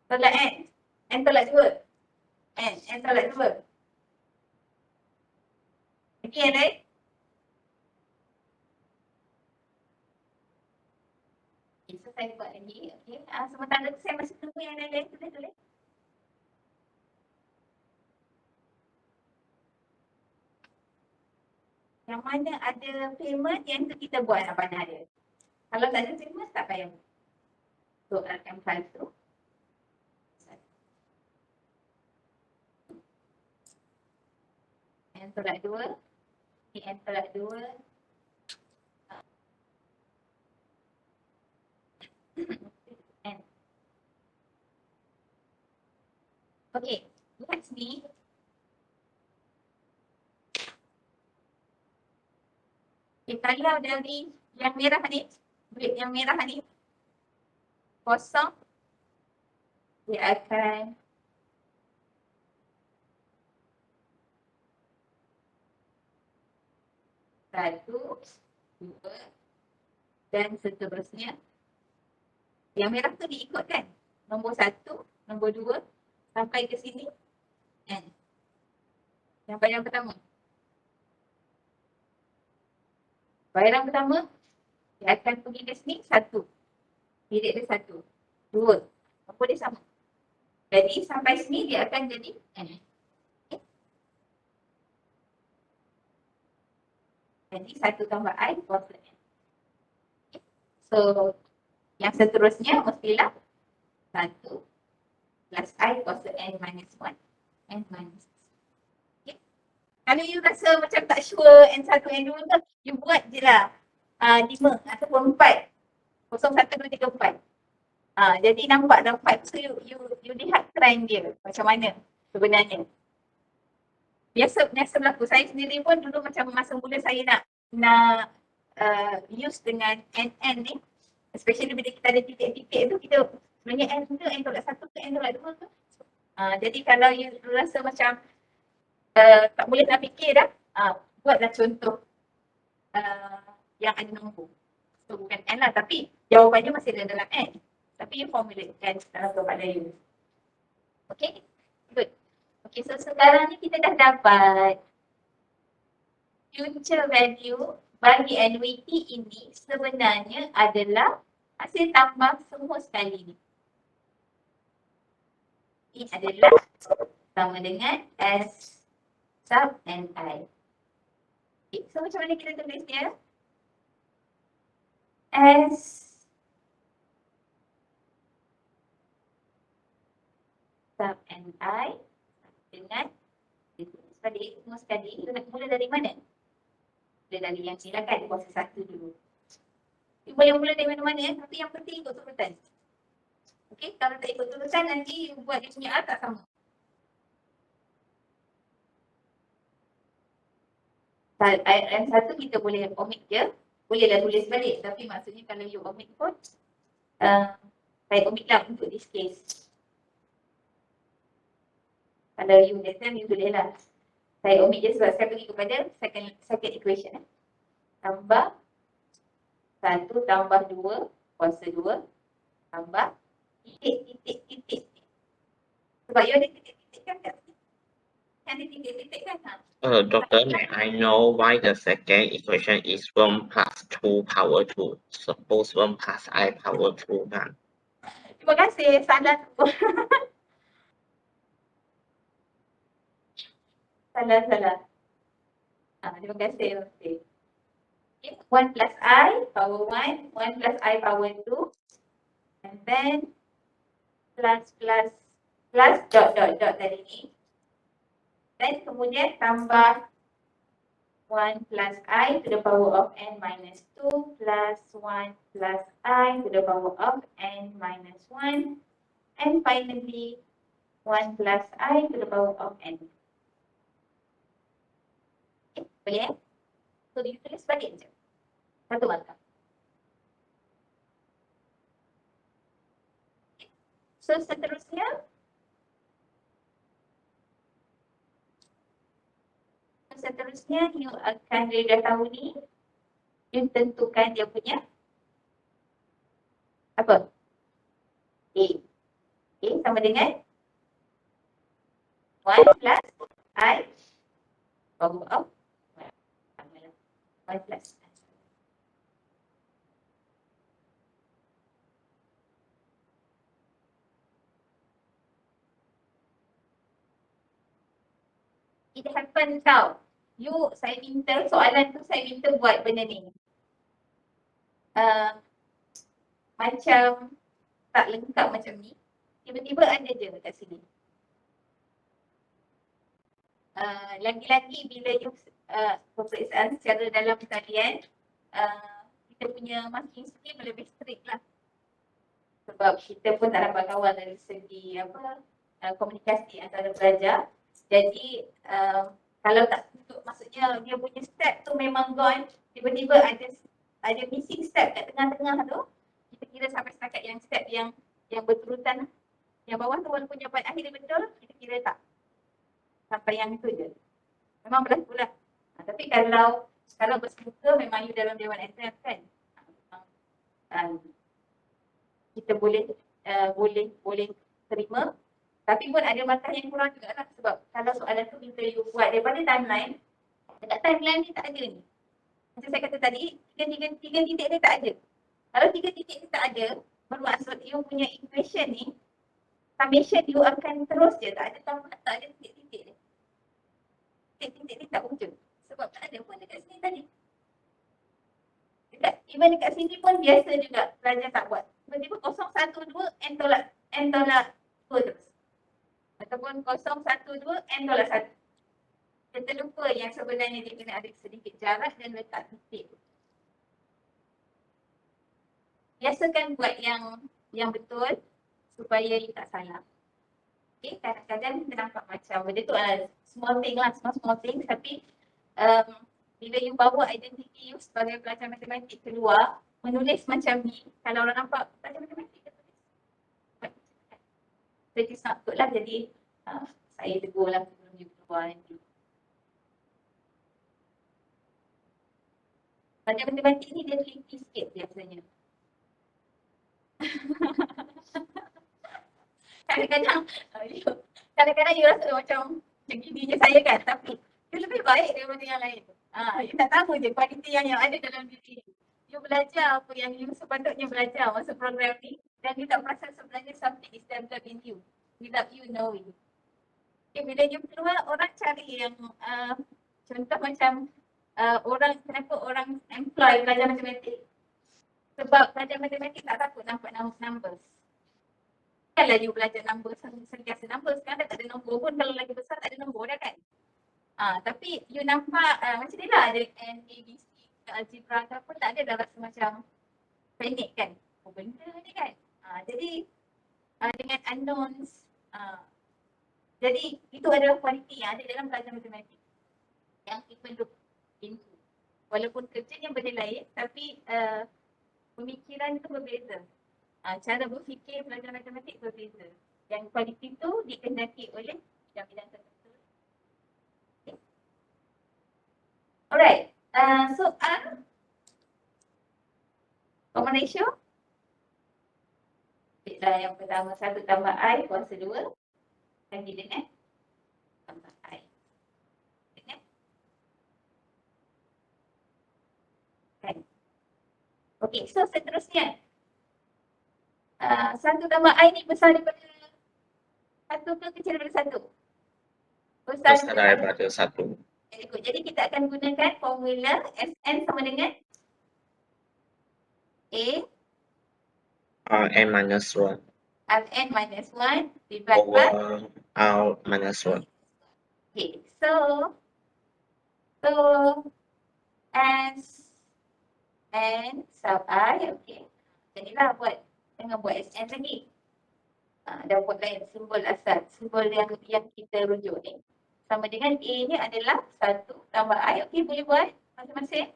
Tolak N. N tolak 2. N tolak 2. Okay, yang lain? Okay, so saya buat lagi. Okay. Sementara tu saya masih tunggu yang lain-lain. Tulis. Yang mana ada payment, yang tu kita buat apa mana dia. Kalau tak ada payment, tak payah. So, RM1 tu. N tolak 2. N tolak 2. N. Okay, lihat sini. Okay, kalau dari yang merah ni, duit yang merah ni kosong, dia akan satu, dua dan seterusnya. Yang merah tu diikutkan. Nombor 1, nombor 2 sampai ke sini N. Yang bayaran pertama. Bayaran pertama dia akan pergi ke sini 1. Bilik dia 1. 2. Nombor dia sama. Jadi sampai sini dia akan jadi N. Okay. Jadi 1 tambah I kuasa N. Okay. So yang seterusnya mestilah 1 plus I kuasa N minus 1. N minus 1. Okay. Kalau you rasa macam tak sure N1, N2 tu, you buat je lah. 5 ataupun 4. 0, 1, 2, 3, 4. Jadi nampak dah 4 tu you lihat trend dia macam mana sebenarnya. Biasa berlaku. Saya sendiri pun dulu macam masa mula saya nak use dengan NN ni, especially bila kita ada titik-titik tu, kita sebenarnya N ke, N tolak 1 ke, N tolak 2 ke. Jadi kalau you rasa macam tak boleh nak fikir dah, buatlah contoh yang ada nombor. So bukan N lah, tapi jawapannya masih ada dalam N. Tapi you formulatekan dalam soalan you. Okay, good. Okay, so sekarang ni kita dah dapat future value bagi annuity ini sebenarnya adalah hasil tambah semua sekali ni. Ini adalah sama dengan S sub NI. Okay, so macam mana kita tulis dia? S sub NI dengan sebalik semua sekali. Kita nak mula dari mana? Mula dari yang silakan kuasa 1 dulu. You boleh mula dari mana-mana, tapi yang penting ikut urutan. Okay, kalau tak ikut urutan nanti buat dia punya tak sama. Yang satu kita boleh omit je. Bolehlah tulis balik, tapi maksudnya kalau you omit pun saya omit lah untuk this case. Kalau you next time you boleh lah. Saya omit je sebab saya pergi kepada second equation. Tambah 1 tambah 2 kuasa 2 tambah titik. Sebab you ada titik-titik kan kat sini? Ada titik-titik kan? Doctor, may I know why the second equation is 1 plus 2 power 2? Suppose 1 plus I power 2 kan? Terima kasih, salah tu. Salah. Terima kasih. Okay. 1 plus I power 1, 1 plus I power 2, and then plus dot tadi ni. Then kemudian tambah 1 plus I to the power of n minus 2 plus 1 plus I to the power of n minus 1, and finally 1 plus I to the power of n. Okay, boleh? So you tulis balik je. Satu markah. Okay. So seterusnya you akan dah tahu ni, you tentukan dia punya apa? A. A sama dengan 1 plus I power of 1 plus I. It happen tau. Saya minta soalan tu, saya minta buat benda ni. Macam tak lengkap macam ni. Tiba-tiba ada je kat sini. Lagi-lagi bila you peperiksaan secara dalam talian, kita punya marking scheme lebih strict lah. Sebab kita pun tak dapat kawal dari segi komunikasi antara pelajar. Jadi kalau tak tutup, maksudnya dia punya step tu memang gone, tiba-tiba ada missing step kat tengah-tengah tu, kita kira sampai setakat yang step yang berturutan. Yang bawah tu walaupun jawapan akhir dia betul, kita kira tak. Sampai yang itu je. Memang berlaku lah. Tapi kalau bersemuka memang you dalam Dewan Exam kan, kita boleh terima. Tapi pun ada markah yang kurang juga lah. Sebab kalau soalan tu minta you buat daripada timeline, dekat timeline ni tak ada ni. Macam saya kata tadi, tiga titik dia tak ada. Kalau 3 titik dia tak ada, bermaksud you punya equation ni, summation you akan terus je, tak ada tambah, tak ada titik-titik dia. Titik-titik dia tak muncul. Sebab tak ada pun dekat sini tadi. Even dekat sini pun biasa juga pelajar tak buat. Tiba-tiba 012 n tolak 2 terus. Ataupun 012 n tolak 1. Kita lupa yang sebenarnya dia kena ada sedikit jarak dan letak titik. biasakan buat yang betul supaya you tak salah. Okay, kadang-kadang kita nampak macam benda tu small thing lah, small thing, tapi bila you bawa identiti you sebagai pelajar matematik keluar, menulis macam ni, kalau orang nampak pelajar matematik dia tulis. So it is not good lah, jadi saya tegur lah sebelum you keluar nanti. Pelajar matematik ni dia teliti sikit biasanya. Kadang-kadang you rasa macam gini je saya kan, tapi dia lebih baik daripada yang lain. You tak tahu je kualiti yang ada dalam diri. You belajar apa yang you sepatutnya belajar masa program ni, dan you tak perasan sebenarnya something is developed in you without you knowing. Okay, bila you keluar, orang cari yang contoh macam kenapa orang employ pelajar matematik? Sebab pelajar matematik tak takut nampak numbers. Kalau you belajar nombor sentiasa nombor, sekarang dah tak ada nombor pun, kalau lagi besar tak ada nombor dah kan. Tapi you nampak macam ni lah, ada N, A, B, C, algebra ke apa, tak ada dah rasa macam panik kan. Oh benda ni kan. Jadi dengan unknowns, jadi itu adalah kualiti yang ada dalam belajar matematik yang kita look into. Walaupun kerjanya benda lain, tapi pemikiran itu berbeza. Cara berfikir pelajar matematik berbeza. Yang kualiti itu dikehendaki oleh bidang-bidang tertentu. Okay. Alright. So common ratio. Yang pertama 1 tambah I kuasa 2. Lagi dengan tambah I. Dengan. Okay. Okay, so seterusnya. 1 tambah I ni besar daripada 1 ke kecil daripada 1? Besar daripada 1. Jadi kita akan gunakan formula Sn sama dengan N minus 1 Rn minus 1 divided by R minus 1. Okay, so S N sub I, okay. Jadilah jangan buat Sn lagi. Dah buat lain simbol asal, simbol yang kita rujuk ni. Sama dengan A ni adalah 1 tambah I, okay, boleh buat masing-masing.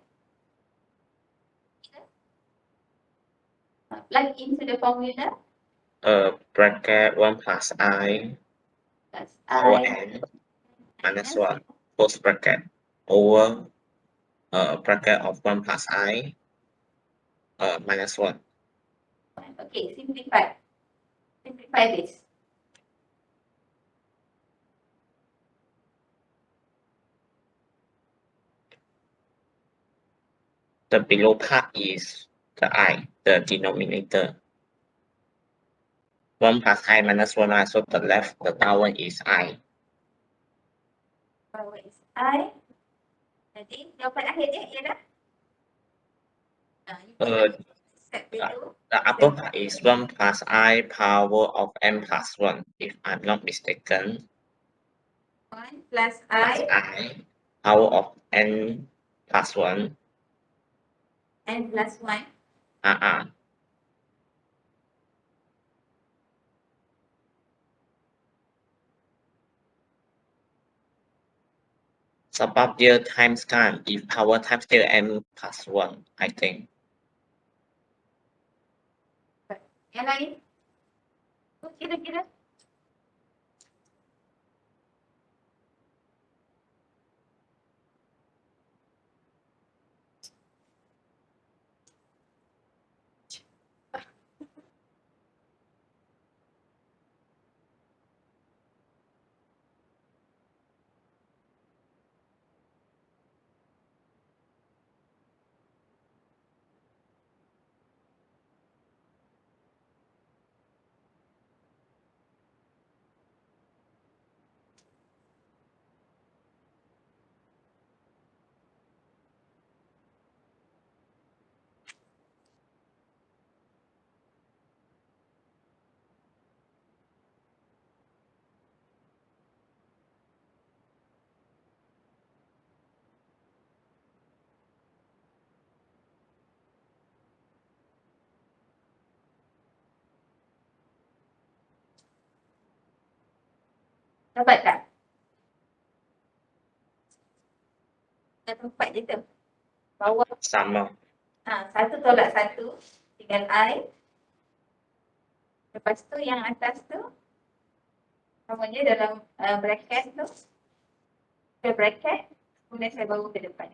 Plug into the formula. Bracket 1 plus I Plus power I N minus 1 close bracket over bracket of 1 plus I minus 1. Okay, simplify. Simplify this. The below part is the I, the denominator. 1 plus I minus 1, so the left, the down is I. Power is I. Jadi jawapan akhirnya ialah The upper part is 1 plus I power of N plus 1, if I'm not mistaken. 1 plus Plus I I power of N plus 1. N plus 1. Sebab dia times kan, if power times dia N plus 1, I think. Yang lain? Kira-kira? Dapat tak? Dah tempat je tu. Bawah. Sama. Satu tolak satu. Tinggal I. Lepas tu yang atas tu. Sama je dalam bracket tu. Ke bracket. Kemudian saya bawa ke depan.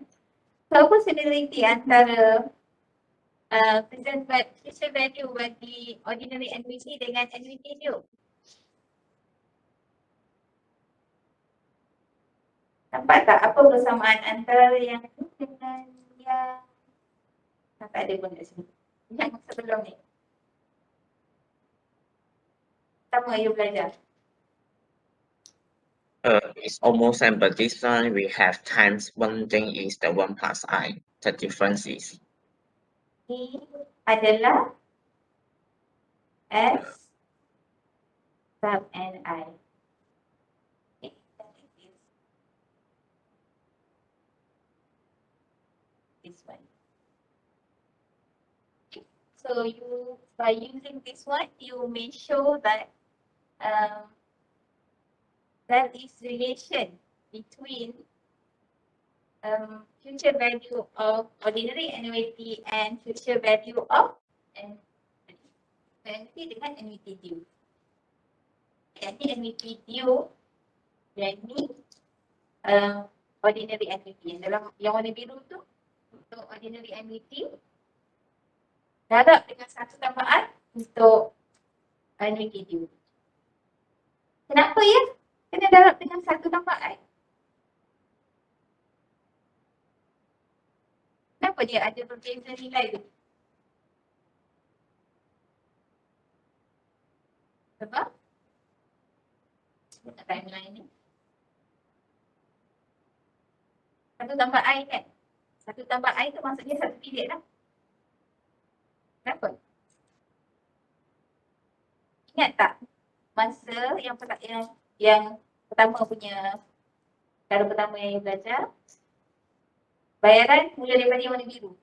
So, apa similarity antara present value bagi ordinary annuity dengan annuity due? Nampak tak apa persamaan antara yang ni dengan yang tak ada pun kat sini. Yang sebelum ni. Sama you belajar. It's almost same, but this one we have times one thing is the 1 plus I. The difference is Ini adalah S sub NI. Okay, that is this one. Okay. So you, by using this one, you may show that there is relation between future value of ordinary annuity and future value of annuity dengan annuity due. Yang ni annuity due, yang ni ordinary annuity. Yang dalam yang warna biru tu untuk ordinary annuity, darab dengan satu tambahan untuk annuity due. Kenapa ya? Kena darab dengan satu tambahan. Kenapa dia ada berbeza nilai tu? Sebab timeline ni. Satu tambah I kan? Satu tambah I tu maksudnya satu period lah. Kenapa? Ingat tak? Masa yang pertama punya, cara pertama yang you belajar, bayaran mula daripada yang warna biru.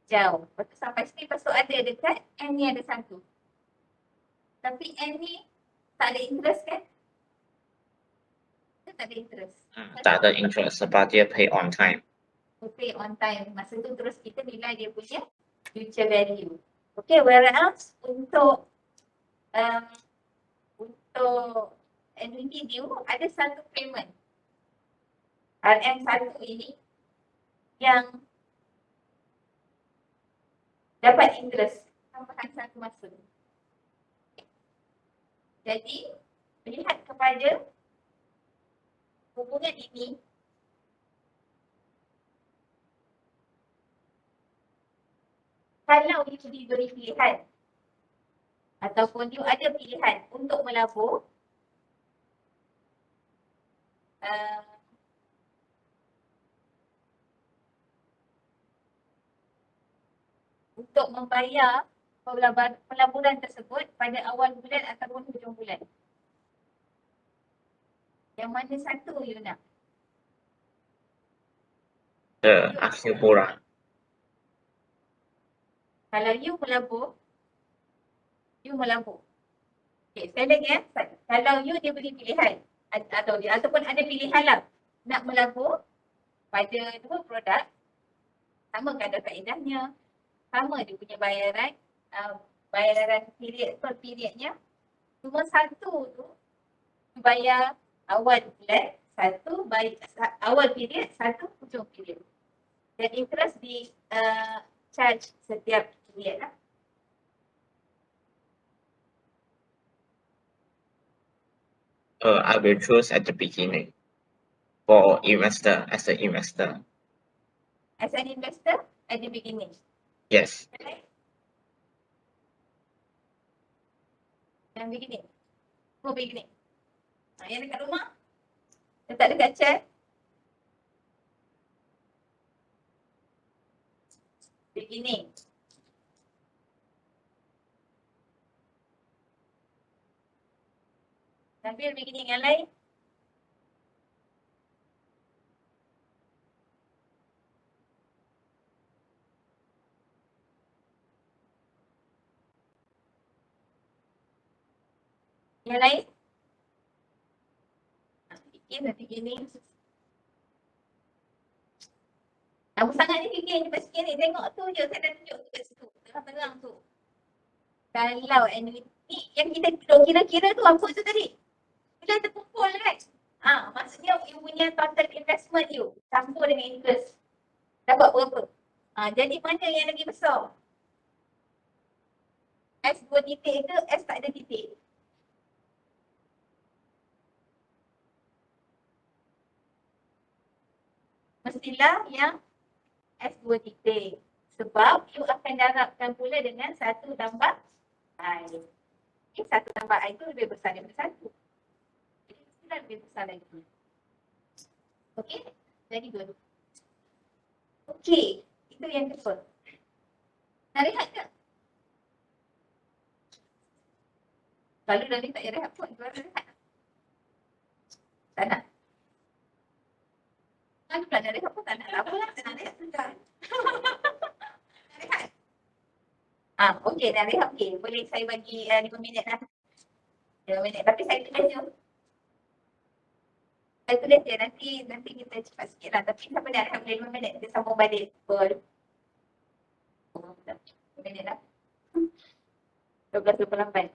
Jauh. Lepas tu sampai sini, lepas tu ada dekat N ni ada satu. Tapi N ni tak ada interest kan? Tak ada interest. tak ada interest sebab dia pay on time. Pay on time. Masa tu terus kita nilai dia punya future value. Okay, whereas untuk annuity due ada satu payment. RM1 ini yang dapat interest tambahan satu masa. Jadi, melihat kepada hubungan ini, kalau you diberi pilihan ataupun you ada pilihan untuk melabur, untuk membayar pelaburan tersebut pada awal bulan ataupun hujung bulan. Yang mana satu you nak? Akhir bulan. Kalau you melabur. Okay, sekali lagi ya. Kalau you diberi pilihan ataupun ada pilihan lah nak melabur pada dua produk, sama kadar kaedahnya, sama dia punya bayaran, period per periodnya. Cuma satu tu bayar awal bulan, satu bayar awal period, satu hujung period. Dan interest di charge setiap period lah. I will choose at the beginning for investor, as an investor. As an investor at the beginning. Yes. Okay. Yang beginning. Oh, beginning. Yang dekat rumah, letak dekat chat. Beginning. Ambil beginning yang lain. Yang lain. nanti gini. Lama sangat ni fikir ni pasal ni. Tengok tu je, saya dah tunjuk tu kat situ. Tengah-tengah tu. Kalau annuity yang kita kira-kira tu apa tu tadi? Bila terkumpul kan? Maksudnya you punya total investment you campur dengan interest. Dapat berapa? Jadi mana yang lagi besar? S 2 titik ke S tak ada titik? Mestilah yang S 2 titik. Sebab you akan darabkan pula dengan 1 tambah I. 1 tambah I tu lebih besar daripada 1. Jadi mestilah lebih besar lagi. Okay? Very good. Okay. Itu yang kedua. Nak rehat ke? Lalu dah tak payah rehat pun. Baru rehat. Tak nak. Lalu pula nak rehat pun tak nak. Apa lah. Nak rehat sudah. Nak rehat. Okey, nak rehat. Okey. Boleh saya bagi 5 minit lah. 5 minit. Tapi saya tulis je. Saya tulis je. Nanti kita cepat sikit lah. Tapi siapa nak rehat boleh 5 minit. Kita sambung balik. Betul. 5 minit lah. 12.28.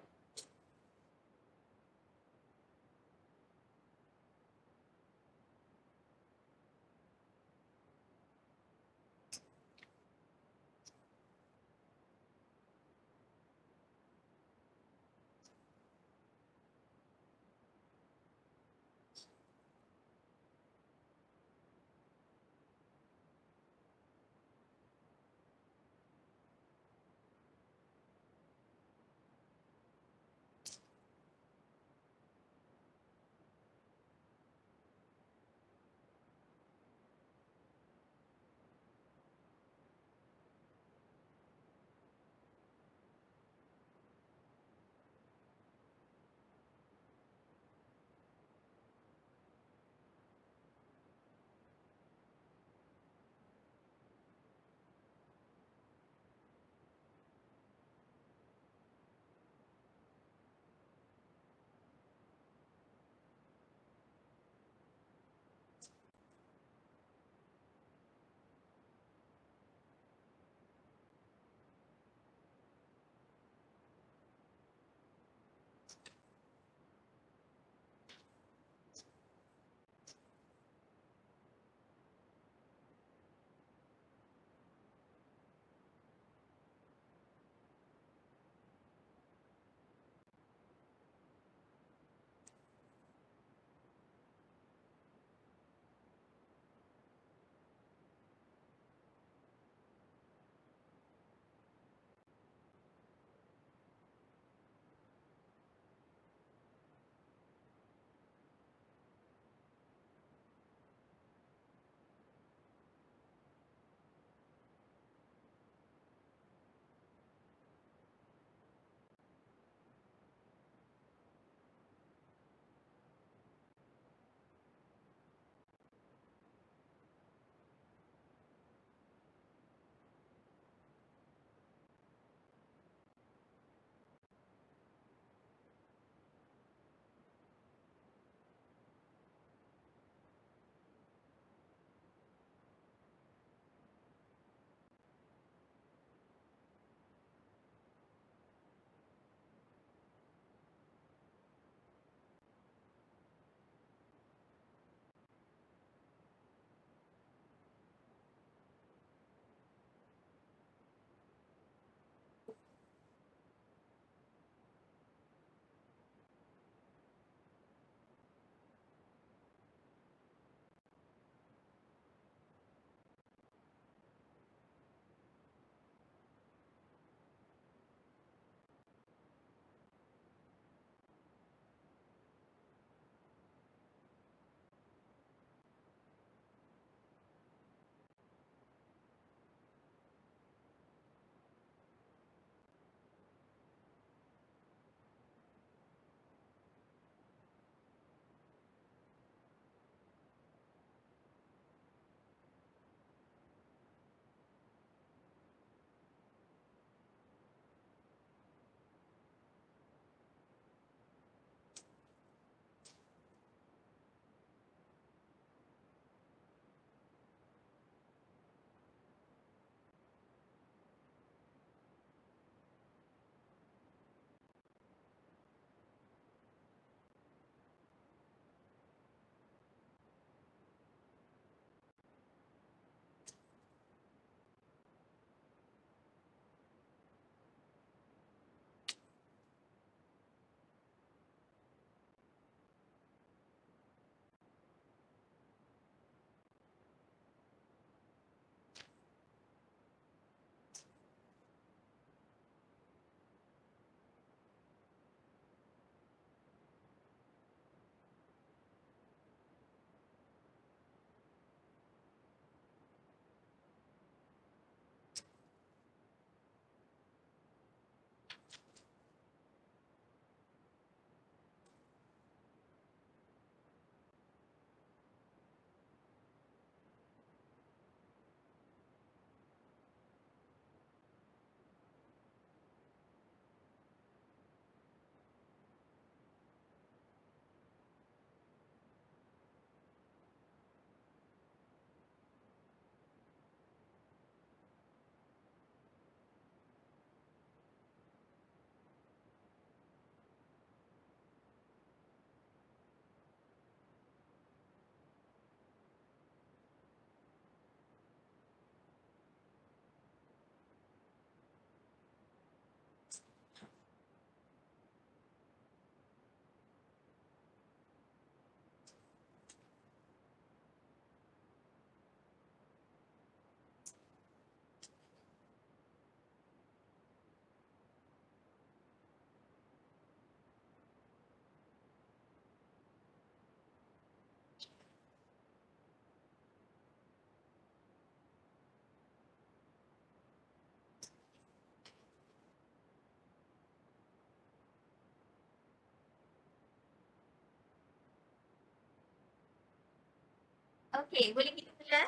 Okay, boleh kita mula?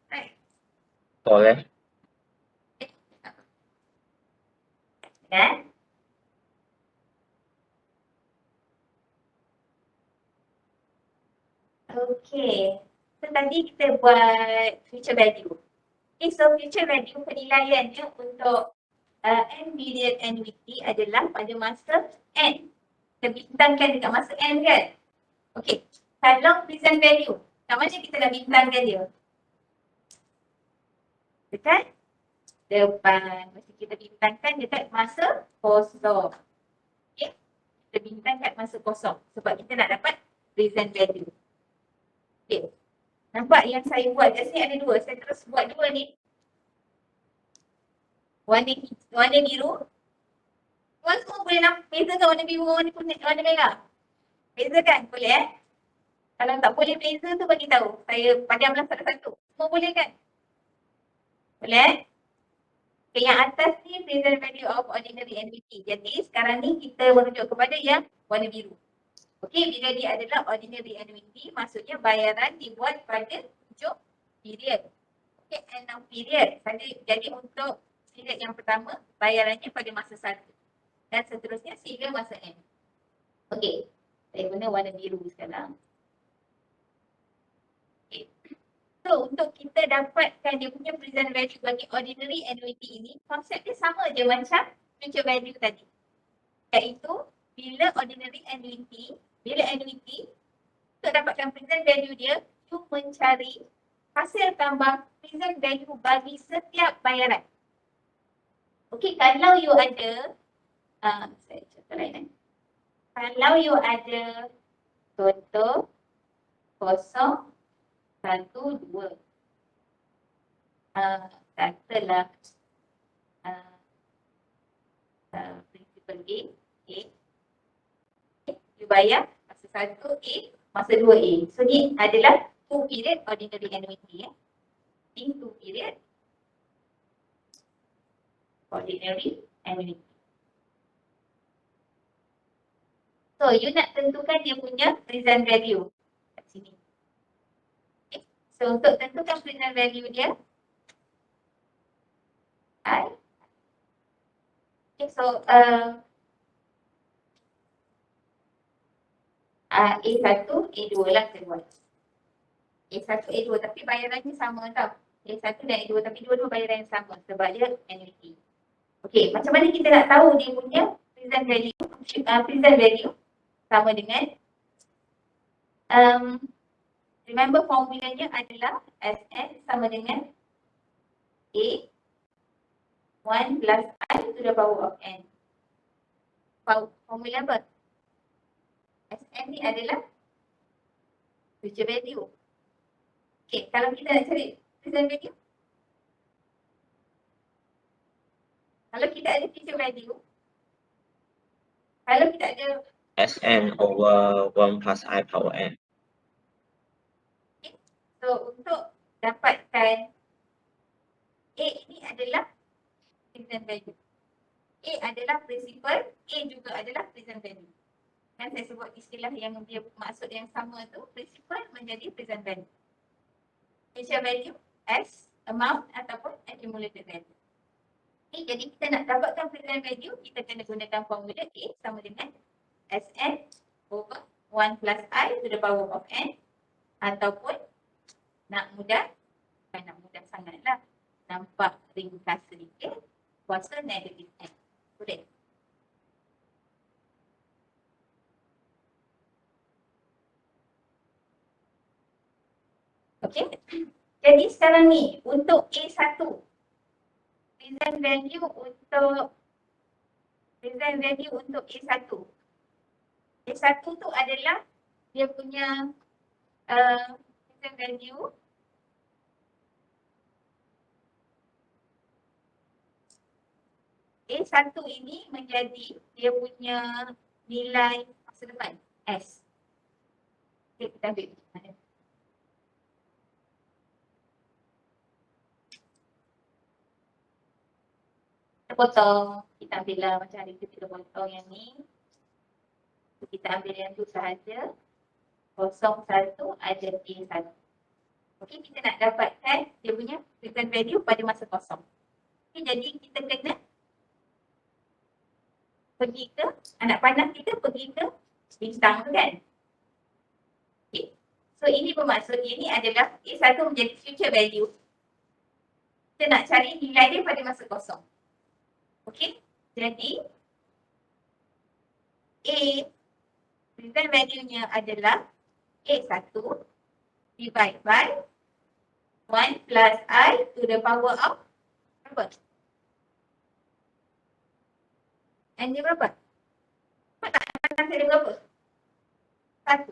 Right. Boleh. Kan? Okay. So tadi kita buat future value. Okay, so future value penilaiannya untuk N period annuity adalah pada masa N. Kita bintangkan dekat masa N kan? Okay. Kalau present value, kat mana kita nak bintangkan dia? Dekat depan. Mesti kita bintangkan dekat masa kosong. Okay. Kita bintang kat masa kosong. Sebab kita nak dapat present value. Okay. Nampak yang saya buat kat sini ada dua. Saya terus buat dua ni. Warna biru. Tuan semua boleh nampak bezakan warna biru warna kuning, warna merah? Bezakan? Boleh Kalau tak boleh beza tu bagi tahu. Saya padamlah satu-satu. Semua boleh kan? Boleh Okay, yang atas ni present value of ordinary annuity. Jadi sekarang ni kita merujuk kepada yang warna biru. Okey, bila dia adalah ordinary annuity, maksudnya bayaran dibuat pada hujung period. Okey, end of period. Jadi untuk period yang pertama, bayarannya pada masa 1. Dan seterusnya sehingga masa end. Okey, saya guna warna biru sekarang. Okay. So, untuk kita dapatkan dia punya present value bagi ordinary annuity ini, konsep dia sama je macam future value tadi. Iaitu, bila ordinary annuity, untuk dapatkan present value dia, you mencari hasil tambah present value bagi setiap bayaran. Okey, kalau you ada, saya contoh lain. Kalau you ada total kosong 1, 2. Katalah principal A. You bayar masa 1 A, masa 2 A. So ni adalah 2 period ordinary annuity. In 2 period ordinary annuity. So you nak tentukan dia punya present value kat sini. Okay. So untuk tentukan present value dia, I. Okay, so A1, A2 lah saya buat. A1, A2 tapi bayarannya sama tau. A1 dan A2 tapi dua-dua bayaran yang sama sebab dia annuity. Okey, macam mana kita nak tahu dia punya present value? Present value sama dengan remember formulanya adalah Sn sama dengan A 1 plus I to the power of N. Formula apa? Sn ni adalah future value. Okay, kalau kita nak cari present value, kalau kita ada future value, kalau kita ada Sn over 1 plus I power n. okay. So untuk dapatkan A ini adalah present value. A adalah principal, A juga adalah present value. Kan saya sebut istilah yang dia maksud yang sama tu, principal menjadi present value. Future value as amount ataupun accumulated value. Okay, jadi kita nak dapatkan present value, kita kena gunakan formula A sama dengan Sn over 1 plus I to the power of N, ataupun nak mudah, bukan nak mudah sangatlah, nampak ringkas sedikit, kuasa negatif N. Boleh? Okey. Jadi sekarang ni untuk A1, present value untuk A1. A1 tu adalah dia punya present value A1 ini menjadi dia punya nilai masa depan S. Okay, kita ambil mana? Kita potong. Kita ambil lah macam hari tu kita potong yang ni. Kita ambil yang tu sahaja. 01 ada A1. Okey, kita nak dapatkan dia punya present value pada masa kosong. Okey, jadi kita kena pergi ke, anak panah kita pergi ke bintang tu kan. Okay. So ini bermaksud ini adalah A1 menjadi future value. Kita nak cari nilai dia pada masa kosong. Okey, jadi A present value-nya adalah A1 divide by 1 plus I to the power of berapa? N dia berapa? Nampak tak? N dia berapa? 1.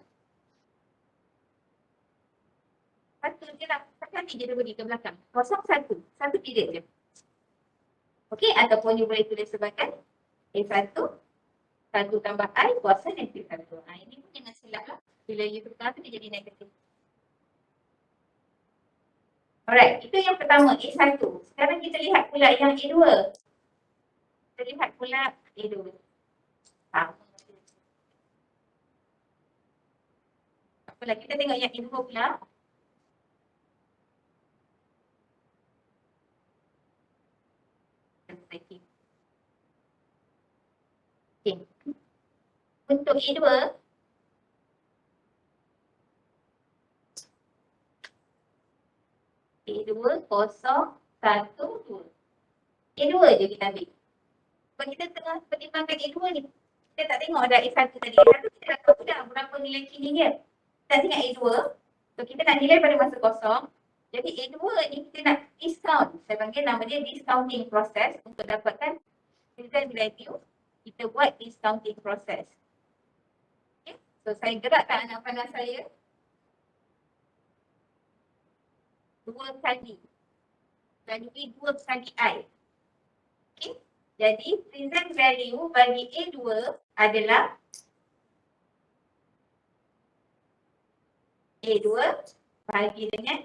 1 je lah. Nanti dia beri ke belakang. 01. 1 period je. Okey, ataupun you boleh tulis sebagai A1 1 tambah I kuasa negatif 1. Ini pun jangan silap lah. Bila you tukar tu dia jadi negatif. Alright, itu yang pertama A1. Sekarang kita lihat pula yang A2. Kita lihat pula A2. Apalah, kita tengok yang A2 pula. Okay. Untuk A2, A2 0 1 2. A2 je kita ambil. Sebab kita tengah pertimbangkan A2 ni. Kita tak tengok ada A1 tadi. A1 kita dah tahu dah berapa nilai kini dia. Kita tengok A2. So kita nak nilai pada masa kosong. Jadi A2 ni kita nak discount. Saya panggil nama dia discounting process untuk dapatkan present value. Kita buat discounting process. Okay. So saya gerakkan anak panah saya 2 kali. Dan ini 2 kali I. Okay. Jadi present value bagi A2 adalah A2 bagi dengan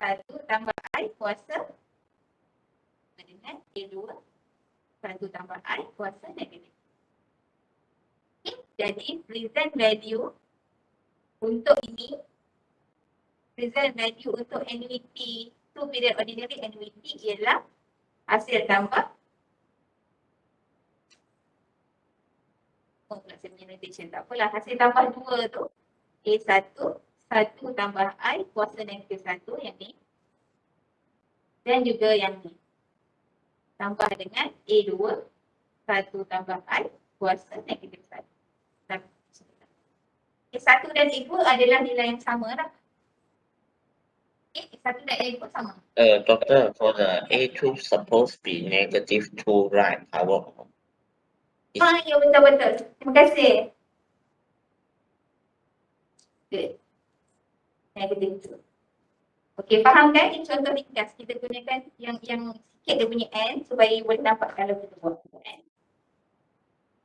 1 tambah I kuasa dengan A2 1 tambah I kuasa negatif. Okay. Jadi present value untuk ini, present value untuk annuity 2 period ordinary annuity ialah hasil tambah saya punya notation tak apalah, hasil tambah 2 tu A1 1 tambah I kuasa negatif 1 yang ni dan juga yang ni tambah dengan A2 1 tambah I kuasa negatif 1. A1 dan A2 adalah nilai yang sama lah. A1 dan A2 sama. Doctor, for the A2 supposed to be negative 2, right? Power. Ya betul-betul. Terima kasih. Good. Negatif 2. Okey, faham kan? Ini contoh ringkas. Kita gunakan yang sikit dia punya N supaya boleh nampak kalau kita buat N.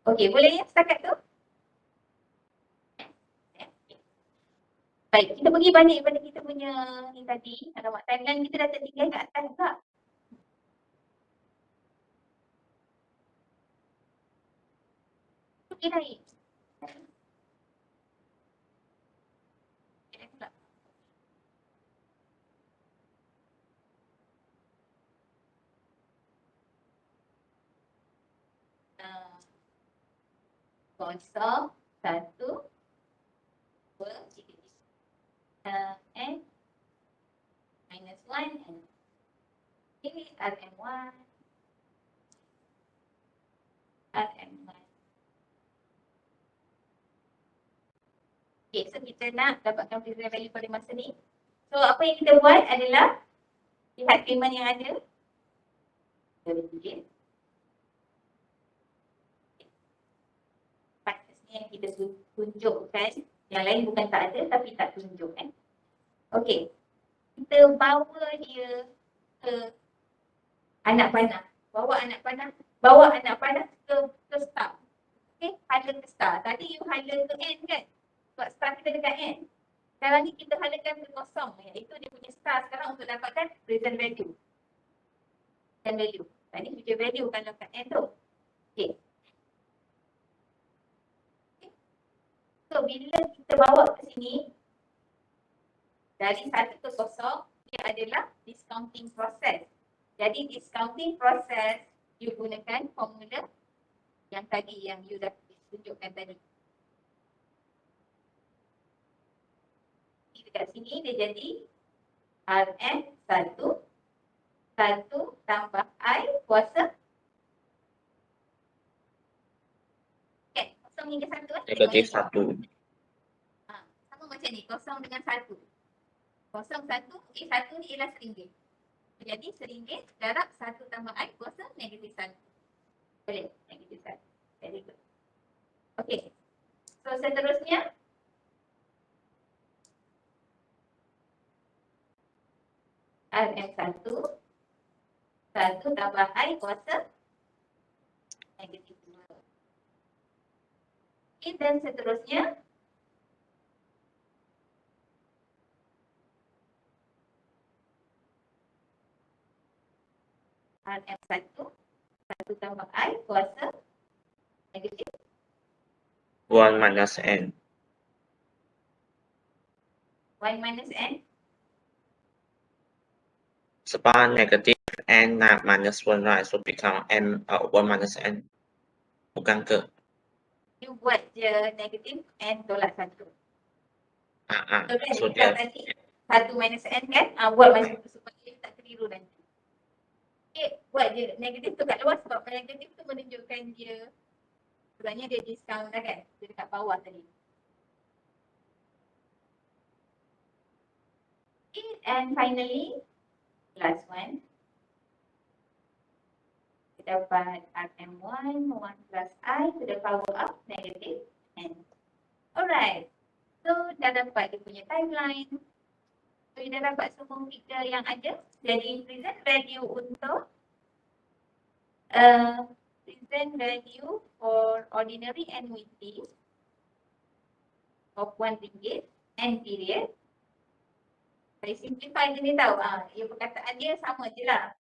Okey, boleh ya setakat tu? Baik, kita pergi balik pada kita punya ni tadi. Alamak, timeline kita dah tertinggal kat atas juga. Okey, naik. Kosong, 1, 2, 3. N minus 1 and ini RM1 RM1. Okay, so kita nak dapatkan present value pada masa ni. So apa yang kita buat adalah lihat payment yang ada. Yang kita tunjukkan, yang lain bukan tak ada tapi tak tunjuk kan. Okey, kita bawa dia ke anak panah, bawa anak panah ke star. Okey, hala ke star. Tadi you hala ke N kan, sebab star kita dekat N. Sekarang ni kita halakan ke kosong, iaitu dia punya star sekarang untuk dapatkan present value. Present value. Tadi future value kalau kat N tu. Okey. So, So bila kita bawa ke sini, dari 1 ke 0, dia adalah discounting process. Jadi discounting process, you gunakan formula yang tadi, yang you dah tunjukkan tadi. Dekat sini dia jadi Rn1 tambah I kuasa okay, 0 hingga 1 kan? Negatif 1. Sama macam ni, 0 dengan 1. 0, 1, A1 ni ialah RM1. Jadi RM1 darab 1 tambah I kuasa negatif 1. Boleh? Negatif 1. Very good. Okay. So seterusnya, Rn1 1 tambah I kuasa negatif 2. Okay, dan seterusnya Rm1 1 tambah I kuasa negatif 1 minus n. 1 minus N. Sebab negatif n minus 1, right? So become n 1 minus n. Bukan ke? You buat je negatif N tolak 1. So Dia dia tadi 1 minus N kan? Buat macam tu supaya tak keliru nanti. Okay, buat je negatif tu kat luar sebab negatif tu menunjukkan dia sebenarnya dia discount dah kan? Dia dekat bawah tadi. Okay, and finally, last one. Kita dapat Rm1, 1 plus I to the power of negative N. Alright. So, dah dapat dia punya timeline. So, dah dapat semua figure yang ada. Jadi, present value untuk present value for ordinary annuity of RM1 and period. Saya simplify je ni tau. Ia perkataan dia sama je lah.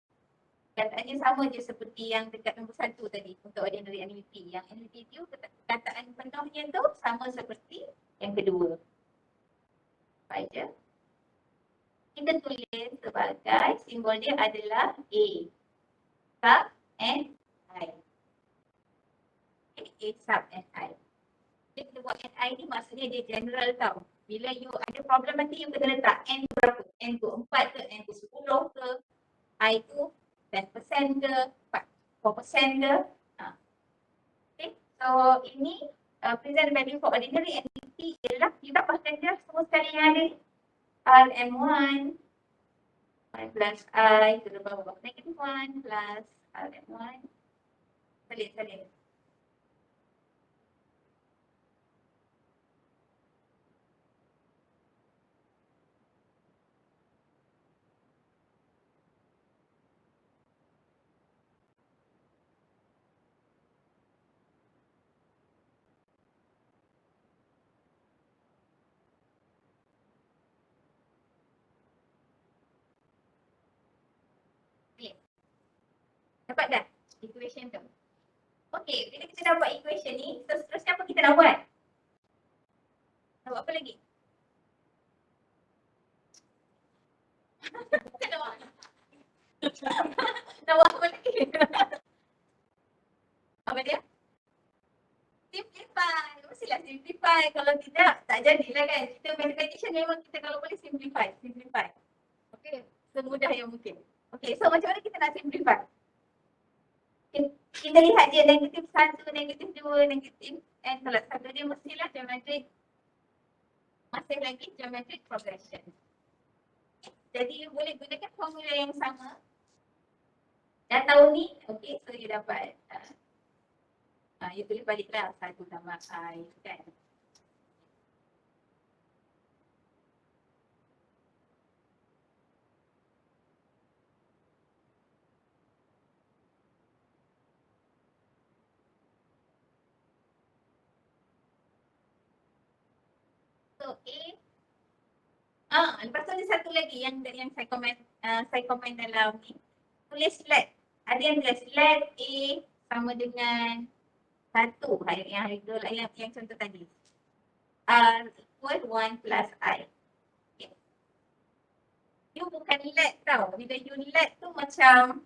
Perkataannya sama je seperti yang dekat nombor 1 tadi untuk ordinary annuity. Yang annuity tu perkataan penuhnya tu sama seperti yang kedua. Baik je. Kita tulis sebagai simbol dia adalah A. Sub and I. A sub and I. Bila kita buat and I ni maksudnya dia general tau. Bila you ada problem nanti you kena letak N berapa? N tu 4 ke, N tu 10 ke, I tu 10% ke, 4% ke. Okay, so ini present value for ordinary annuity ialah kita pakai je semua sekali yang ada ni. Rm1 plus I to the power of negative 1 plus Rm1. Salin. Dapat dah equation tu. Okey, bila kita dah buat equation ni, seterusnya apa kita nak buat? Nak buat apa lagi? Nak buat apa lagi? Apa dia? Simplify. Mestilah simplify. Kalau tidak, tak jadilah kan. Kita mathematician memang kita kalau boleh simplify. Okey, semudah yang mungkin. Okey, so macam mana kita nak simplify? Kita lihat je negatif 1, negatif 2, negatif N tolak 1 dia mestilah geometric. Masih lagi geometric progression. Jadi you boleh gunakan formula yang sama. Dah tahu ni, okey, so you dapat you tulis baliklah 1 tambah I kan. So A. Lepas tu ada satu lagi yang saya komen dalam ni. Tulis let. Ada yang tulis let A sama dengan 1 yang contoh tadi. R equal 1 plus I. Okay. You bukan let tau. Bila you let tu macam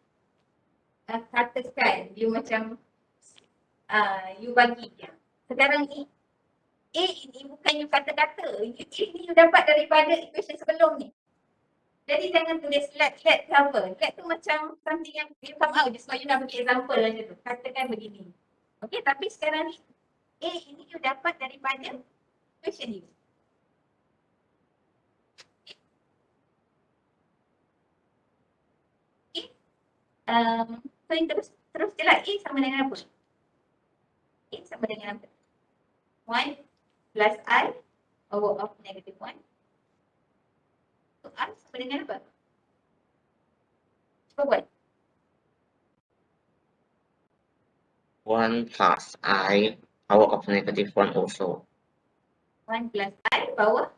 katakan you macam you bagi je. Sekarang ni A ini bukan you kata-kata. Ini you dapat daripada equation sebelum ni. Jadi jangan tulis let ke apa. Let tu macam something yang you come out just you nak bagi example macam tu. Katakan begini. Okay, tapi sekarang ni A ini you dapat daripada equation you. Okay. So yang terus je lah. A sama dengan apa? A sama dengan apa? 1 plus I power of negative 1. So R sama dengan apa? Cuba buat. 1 plus I power of negative 1 also. 1 plus I power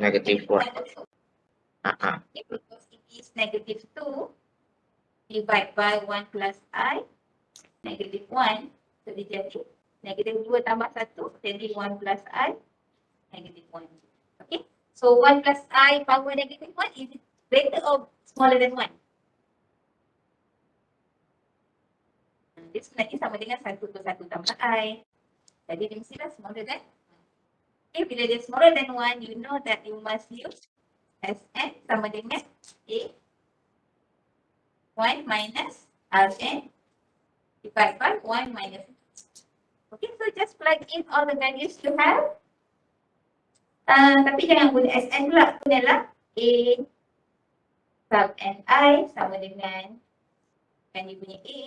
Negative 1. also. Okay. Because it is negative 2 divided by 1 plus I negative 1. So dia jadi negative 2 tambah 1 jadi 1 plus I negative 1. Okay. So 1 plus I power negative 1 is greater or smaller than 1? Dia sebenarnya sama dengan 1 plus 1 tambah I. Jadi dia mestilah smaller than 1. Okay, bila dia smaller than 1, you know that you must use Sn sama dengan A 1 minus Rn divided by 1 minus. Okay, so just plug in all the values you have. Tapi jangan guna Sn pula, gunalah A sub Ni sama dengan kan you punya A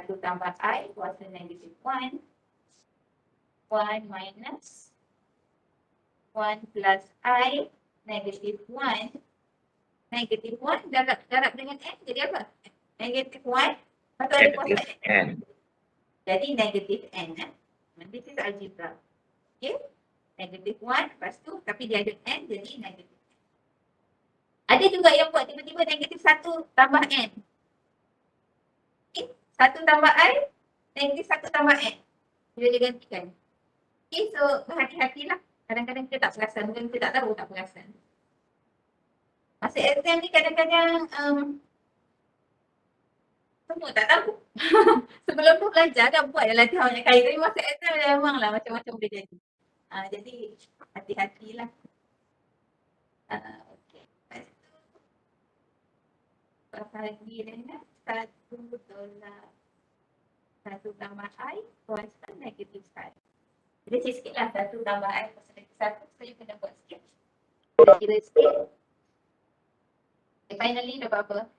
1 tambah I kuasa negative 1 1 minus 1 plus I negative 1 negative 1 darab dengan N jadi apa? Negative 1 lepas tu ada kuasa Negative N. jadi negative N. This is algebra. Okay, negative 1 lepas tu tapi dia ada N jadi negative. Ada juga yang buat tiba-tiba negative 1 tambah N. Okay, 1 tambah I negative 1 tambah N. Bila dia gantikan. Okay, so berhati-hatilah. Kadang-kadang kita tak perasan, mungkin kita tak tahu tak perasan. Masa exam ni kadang-kadang semua tak tahu. Sebelum tu belajar dah buat latihan banyak kali. Tapi masa exam memanglah macam-macam boleh jadi. Jadi hati-hatilah. Okay. Lepas tu bahagi dengan 1 tolak 1 tambah I constant negative 1. Jadi sikit lah 1 tambah I constant negative 1. So you kena buat sikit. Kira sikit. Okay, finally dah apa-apa.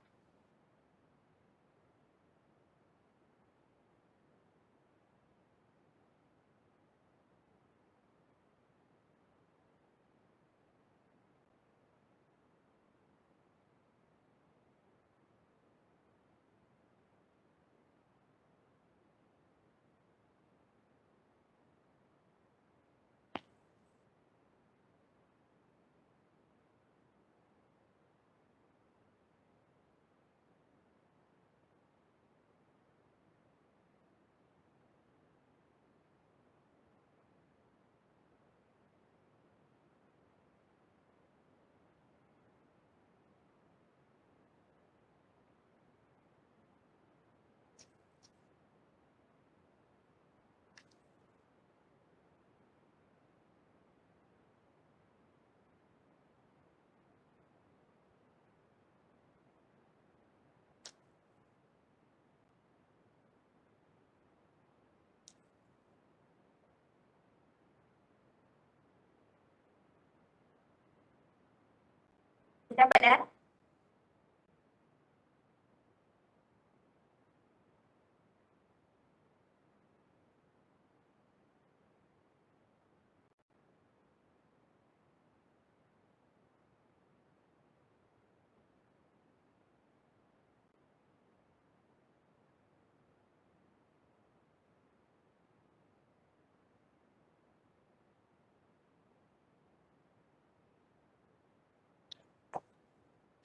Dapat dah?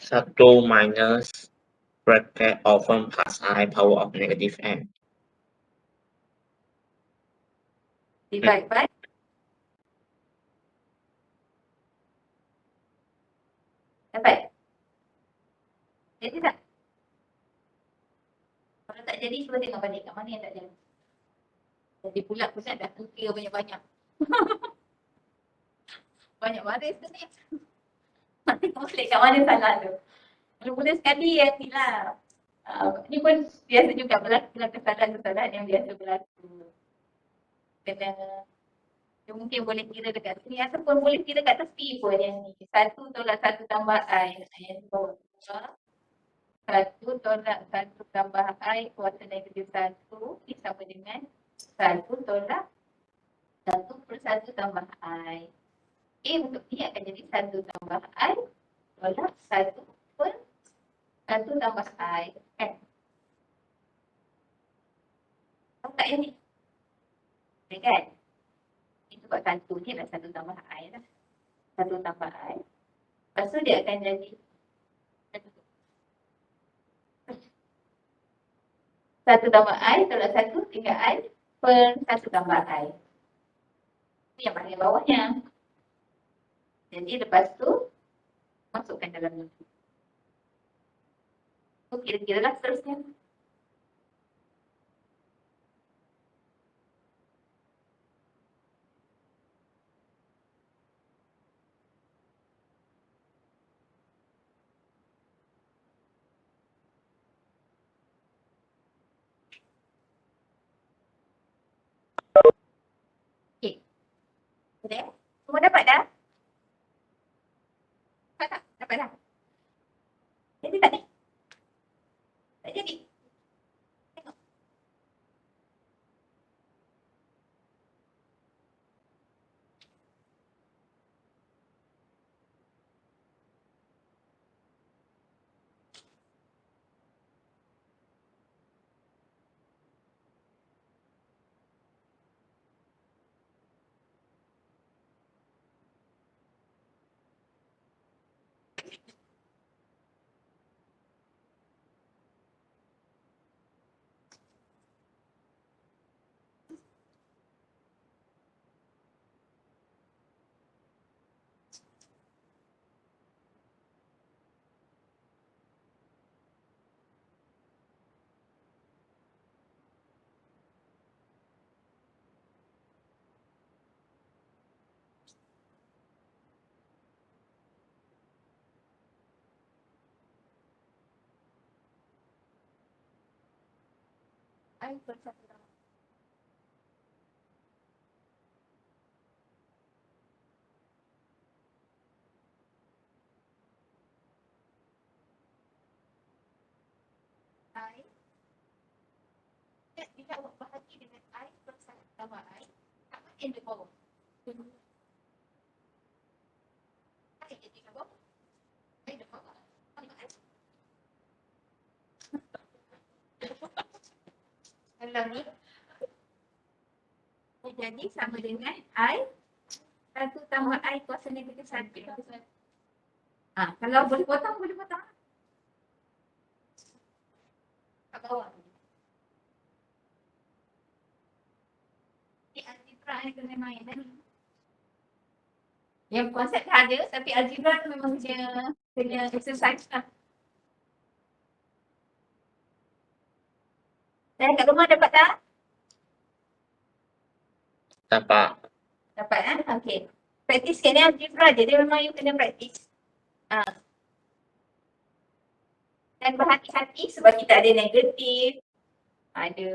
Satu minus bracket of 1 plus I power of negative N. divide by dapat. Jadi tak? Kalau tak jadi, cuba tengok balik kat mana yang tak jadi. Jadi pula dah kira banyak-banyak. Banyak baris tu ni. Tengok balik kat mana salah tu. Mula-mula sekali yang ni lah. Ni pun biasa juga berlaku kesalahan-kesalahan yang biasa berlaku. Kena dia mungkin boleh kira dekat sini ataupun boleh kira kat tepi pun yang ni. 1 tolak 1 tambah I. Yang bawah 1 tolak 1 tambah I kuasa negatif 1 ni sama dengan 1 tolak 1 per 1 tambah I. Untuk ni akan jadi 1 tambah I tolak 1 per 1 tambah I. Tahu tak yang ni? Okay kan? Sebab 1 ni adalah 1 tambah I lah. 1 tambah I. Lepas tu dia akan jadi 1 tambah I tolak 1 tinggal I per 1 tambah I. Ini yang bahagian bawahnya. Jadi lepas tu masukkan dalam ni. So kira-kira lah seterusnya. Okay. Sudah? Semua dapat dah? Dapat tak? Dapat dah? Jadi tak ni? Tak jadi? Tengok. I per 1 tambah I. Bila awak bahagi dengan I per 1 tambah I, apa yang di bawah? I yang di bawah? I di bawah? Kalau ni jadi sama dengan I 1 tambah I kuasa negatif 1. Kalau boleh potong, boleh potong. Kat bawah. Ni algebra yang kena main kan. Yang konsep ada tapi algebra tu memang kena exercise lah. Dan kat rumah dapat tak? Dapat. Dapat kan? Okey. Praktis sikit ni algebra je. Dia memang you kena praktis. Dan berhati-hati sebab kita ada negatif. Ada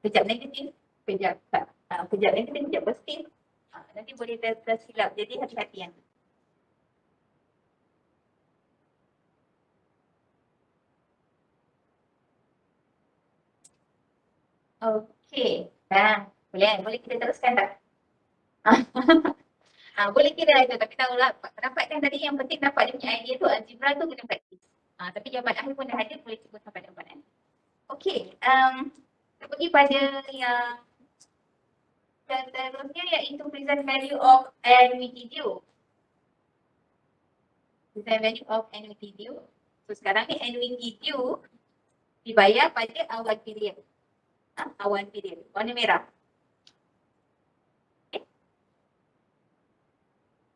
kejap negatif. Kejap negatif, kejap positif. Nanti boleh tersilap. Jadi hati-hati yang tu. Okey. Boleh kita teruskan tak? Boleh kira itu tapi tahulah dapatkan tadi yang penting dapat dia punya idea tu algebra tu kena praktis. Tapi jawapan akhir pun dah ada, boleh cuba sampai jawapan. Okey. Kita pergi pada yang seterusnya iaitu present value of annuity due. Present value of annuity due. So sekarang ni annuity due dibayar pada awal period. Awal period. Warna merah.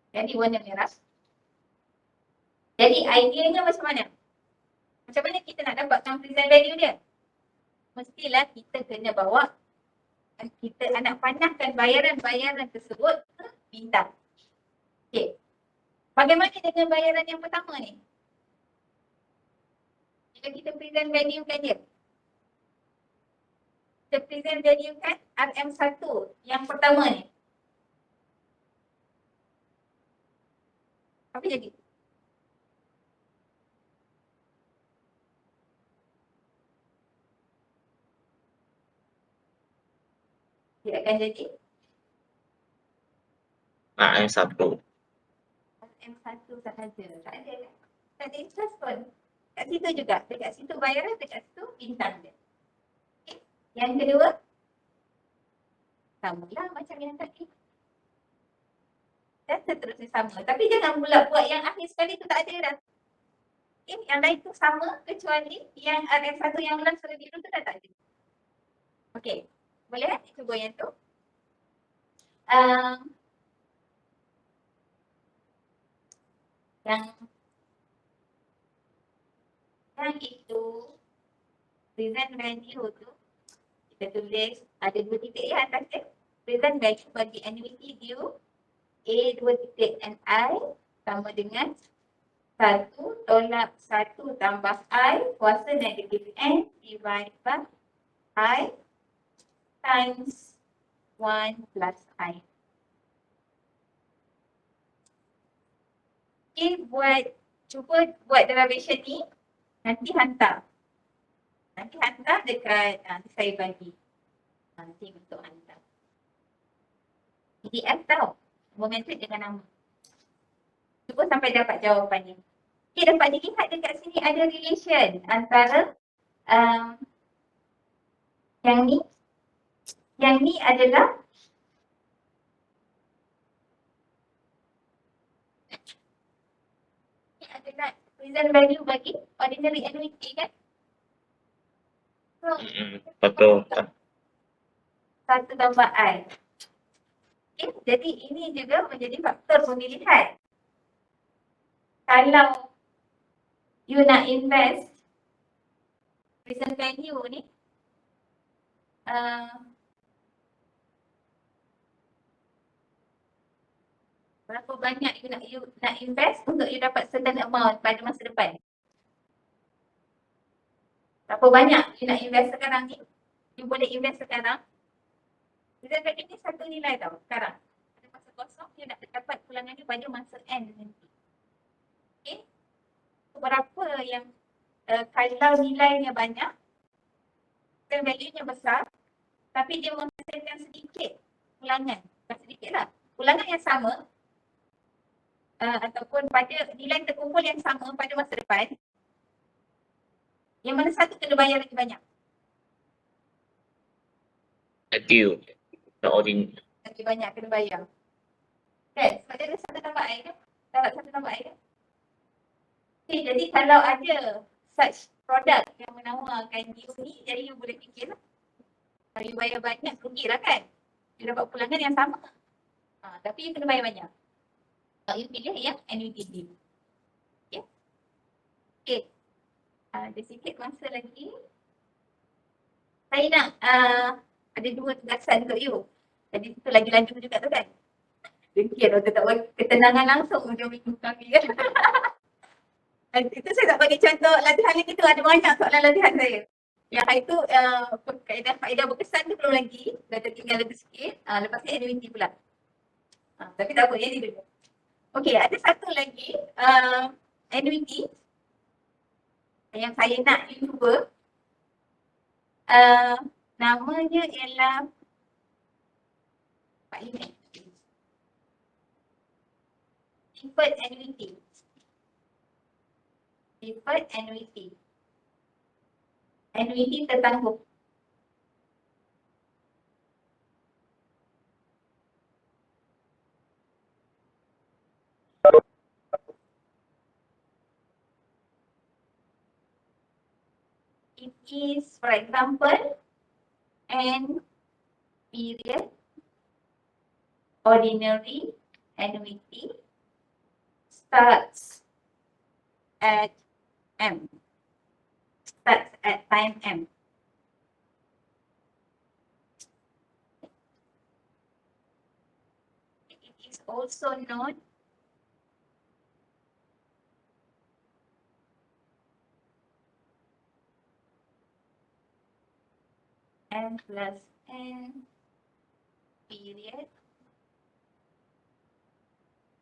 Jadi warna merah. Jadi ideanya macam mana? Macam mana kita nak dapatkan present value dia? Mestilah kita kena bawa, kita nak panahkan bayaran-bayaran tersebut ke bintang. Okey. Bagaimana dengan bayaran yang pertama ni? Jika kita present value kan dia. Kita present value kan RM1 yang pertama ni. Apa jadi? Dia akan jadi RM1. RM1 sahaja. Tak ada kan? Tak ada interest pun. Kat situ juga. Dekat situ bayaran, dekat situ bintang dia. Okay. Yang kedua, samalah macam yang tadi. Dan seterusnya sama. Tapi jangan pula buat yang akhir sekali tu tak ada dah. Okay. Yang lain tu sama kecuali yang RM1 yang ulang surat biru tu dah tak ada. Okey. Boleh kan? Cuba yang tu. Yang itu present value tu kita tulis ada 2 titik ya atas dia. Present value bagi annuity due A 2 titik NI sama dengan 1 tolak 1 tambah I kuasa negatif N divide by I times 1 plus I. Okay, cuba buat derivation ni. Nanti hantar. Nanti hantar dekat, nanti saya bagi. Nanti untuk hantar. PDF tau. Momentum dengan nama. Cuba sampai dapat jawapannya. Okay, dapat dilihat dekat sini ada relation antara yang ni. Yang ni adalah present value bagi ordinary annuity kan? So, Betul. 1 tambah I. Okay, jadi ini juga menjadi faktor pemilihan. Kalau you nak invest present value ni, berapa banyak you nak invest untuk you dapat certain amount pada masa depan. Berapa banyak you nak invest sekarang ni, you boleh invest sekarang. Present value ni satu nilai tau sekarang. Pada masa kosong, you nak dapat pulangan ni pada masa N nanti. Okay. Berapa yang kalau nilainya banyak, present value-nya besar, tapi dia menghasilkan sedikit pulangan. Bukan sedikit lah. Pulangan yang sama, ataupun pada nilai terkumpul yang sama pada masa depan, yang mana satu kena bayar lagi banyak? Adieu. Lagi banyak kena bayar. Kan? Sebab dia ada satu tambah I kan? Dapat satu tambah I kan? Okay, jadi kalau ada such produk yang menawarkan you ni, jadi you boleh fikir lah. Kalau you bayar banyak, rugilah kan? You dapat pulangan yang sama. Tapi you kena bayar banyak. You pilih yang annuity deal. Okay. Okay. Ada sikit masa lagi. Saya nak ada 2 tugasan untuk you. Jadi itu lagi lanjut juga tu kan. Dengki doktor tak bagi ketenangan langsung hujung minggu kami kan. Itu saya tak bagi contoh latihan lagi tu. Ada banyak soalan latihan saya. Yang hari tu kaedah berkesan tu belum lagi. Dah tertinggal lebih sikit. Lepas ni annuity pula. Tapi tak apa, jadi dulu. Okey, ada satu lagi annuity yang saya nak you cuba. Namanya ialah deferred annuity. Deferred annuity. Annuity tertangguh. It is, for example, an period ordinary annuity starts at M. Starts at time M. It is also known M plus N period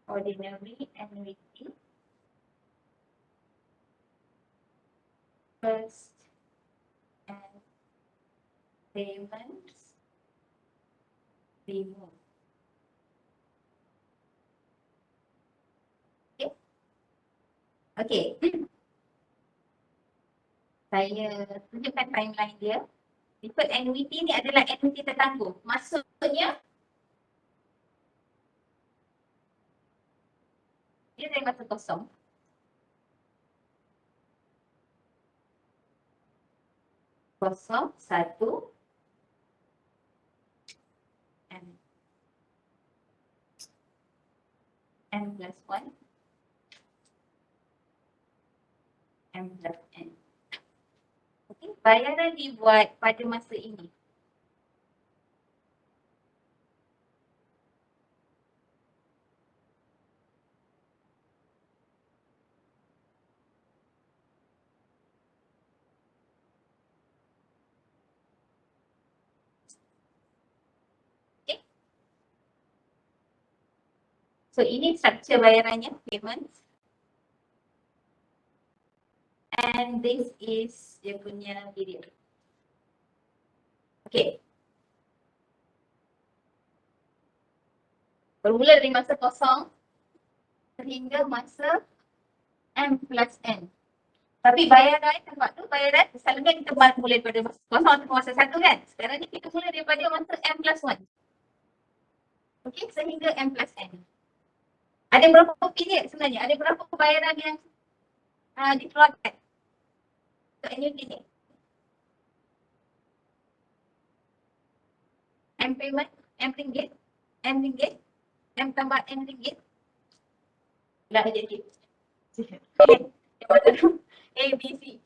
ordinary annuity first and payments remove. Okay. Okay. Saya tunjukkan timeline dia. Deferred annuity ni adalah annuity tertangguh. Maksudnya dia dari masa kosong. Kosong, satu, M plus 1, M plus N. Okay, bayaran dibuat pada masa ini. Okay. So ini struktur bayarannya, payments. And this is dia punya period. Okay. Bermula dari masa kosong sehingga masa M plus N. Tapi bayaran, tempat tu bayaran selalunya kita mula daripada masa kosong atau masa satu kan. Sekarang ni kita mula daripada masa M plus 1. Okay, sehingga M plus N. Ada berapa period sebenarnya? Ada berapa bayaran yang dikeluarkan untuk annuity ni? M payment, M ringgit, M ringgit, M tambah M ringgit. Dah jadi. A, B, C.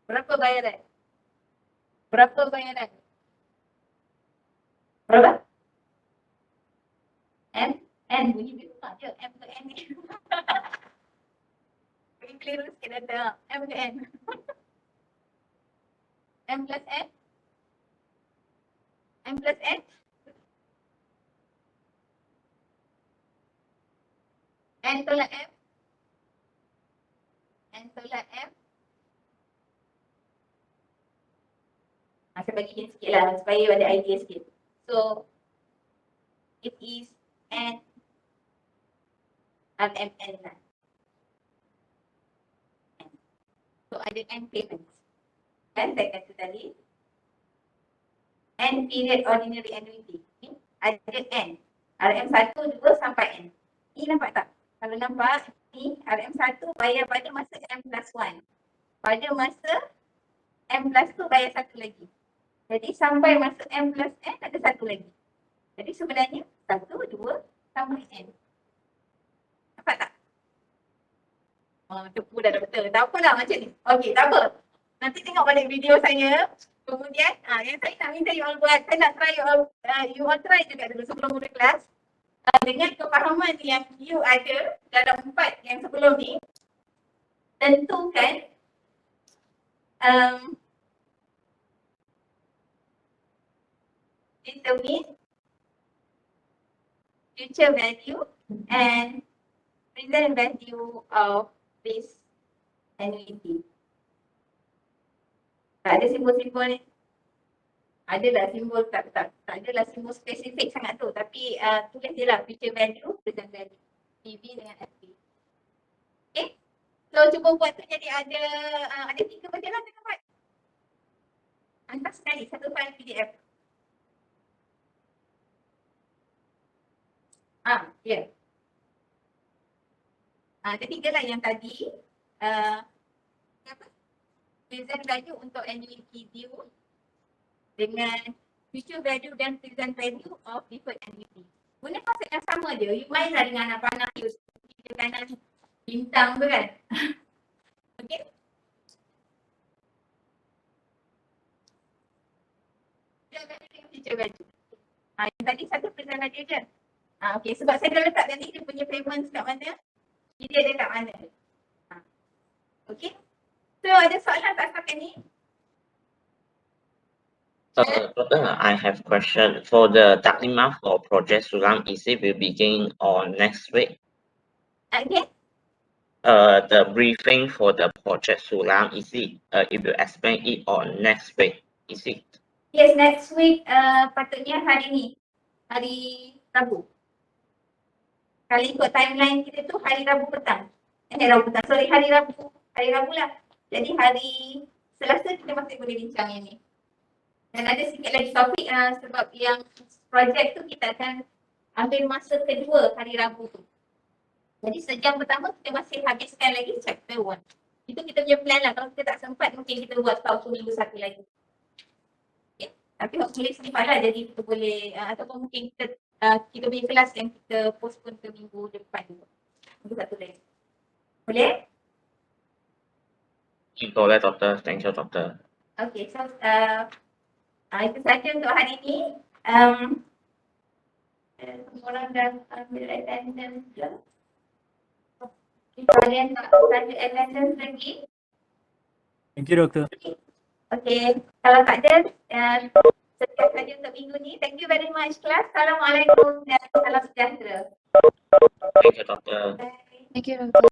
Berapa bayaran? Berapa bayaran? Berapa? M? N bunyi biru tak je. M ke N ni. Bagi keliru sikit data. M ke N? M plus N? M plus N? N tolak M? N tolak M? Saya bagi hint sikit lah supaya ada idea sikit. So, it is N RMN lah. So, ada N payments. Kan saya kata tadi. N period ordinary annuity. Okay. Ada N. RM1, 2 sampai N. Ni nampak tak? Kalau nampak, ni RM1 bayar pada masa M plus 1. Pada masa M plus 2 bayar satu lagi. Jadi sampai masa M plus N ada satu lagi. Jadi sebenarnya 1, 2 sampai N. Nampak tak? Tepu dah doktor. Tak apalah macam ni. Okey, tak apa. Nanti tengok balik video saya. Kemudian yang saya nak minta you all buat, saya nak try you all try juga dulu sebelum mula kelas. Dengan kefahaman yang you ada dalam 4 yang sebelum ni, tentukan determine future value and present value of this annuity. Tak ada simbol-simbol ni. Adalah simbol, tak adalah simbol spesifik sangat tu. Tapi tulis je lah future value, present value. PV dengan FV. Okay. So cuba buat tu jadi ada 3 baca lah kita buat. Hantar sekali satu file PDF. Ya. Ketiga lah yang tadi. Apa? Present value untuk annuity due dengan future value dan present value of deferred annuity. Guna konsep yang sama je. You main lah dengan anak panah you. Kiri kanan bintang tu kan. Okay. Teacher baju. Yang tadi satu present baju je. Okay, sebab saya dah letak tadi dia punya payments kat mana. Dia ada kat mana. Okay. So ada soalan tak setakat ni? Doctor, I have question. For the taklimah for Project Sulam, is it will begin on next week? Okay. The briefing for the Project Sulam, is it, it will explain it on next week, is it? Yes, next week patutnya hari ni. Hari Rabu. Kalau ikut timeline kita tu hari Rabu petang. Rabu petang. Sorry, hari Rabu. Hari Rabu lah. Jadi hari Selasa kita masih boleh bincang yang ni. Dan ada sikit lagi topik sebab yang projek tu kita akan ambil masa kedua hari Rabu tu. Jadi sejam pertama kita masih habiskan lagi chapter 1. Itu kita punya plan lah. Kalau kita tak sempat mungkin kita buat waktu minggu satu lagi. Okay. Tapi hopefully sempat lah jadi kita boleh ataupun mungkin kita punya kelas yang kita postpone ke minggu depan tu. Minggu satu lagi. Boleh? Boleh, Doctor. Thank you, Doctor. Okay, so itu saja untuk hari ini. Semua orang dah ambil attendance je. Kalian nak ambil attendance lagi? Thank you, Doktor. Okay, kalau tak ada, sekian saja untuk minggu ni. Thank you very much, class. Assalamualaikum dan salam sejahtera. Thank you, Doctor. Bye. Thank you, Doctor.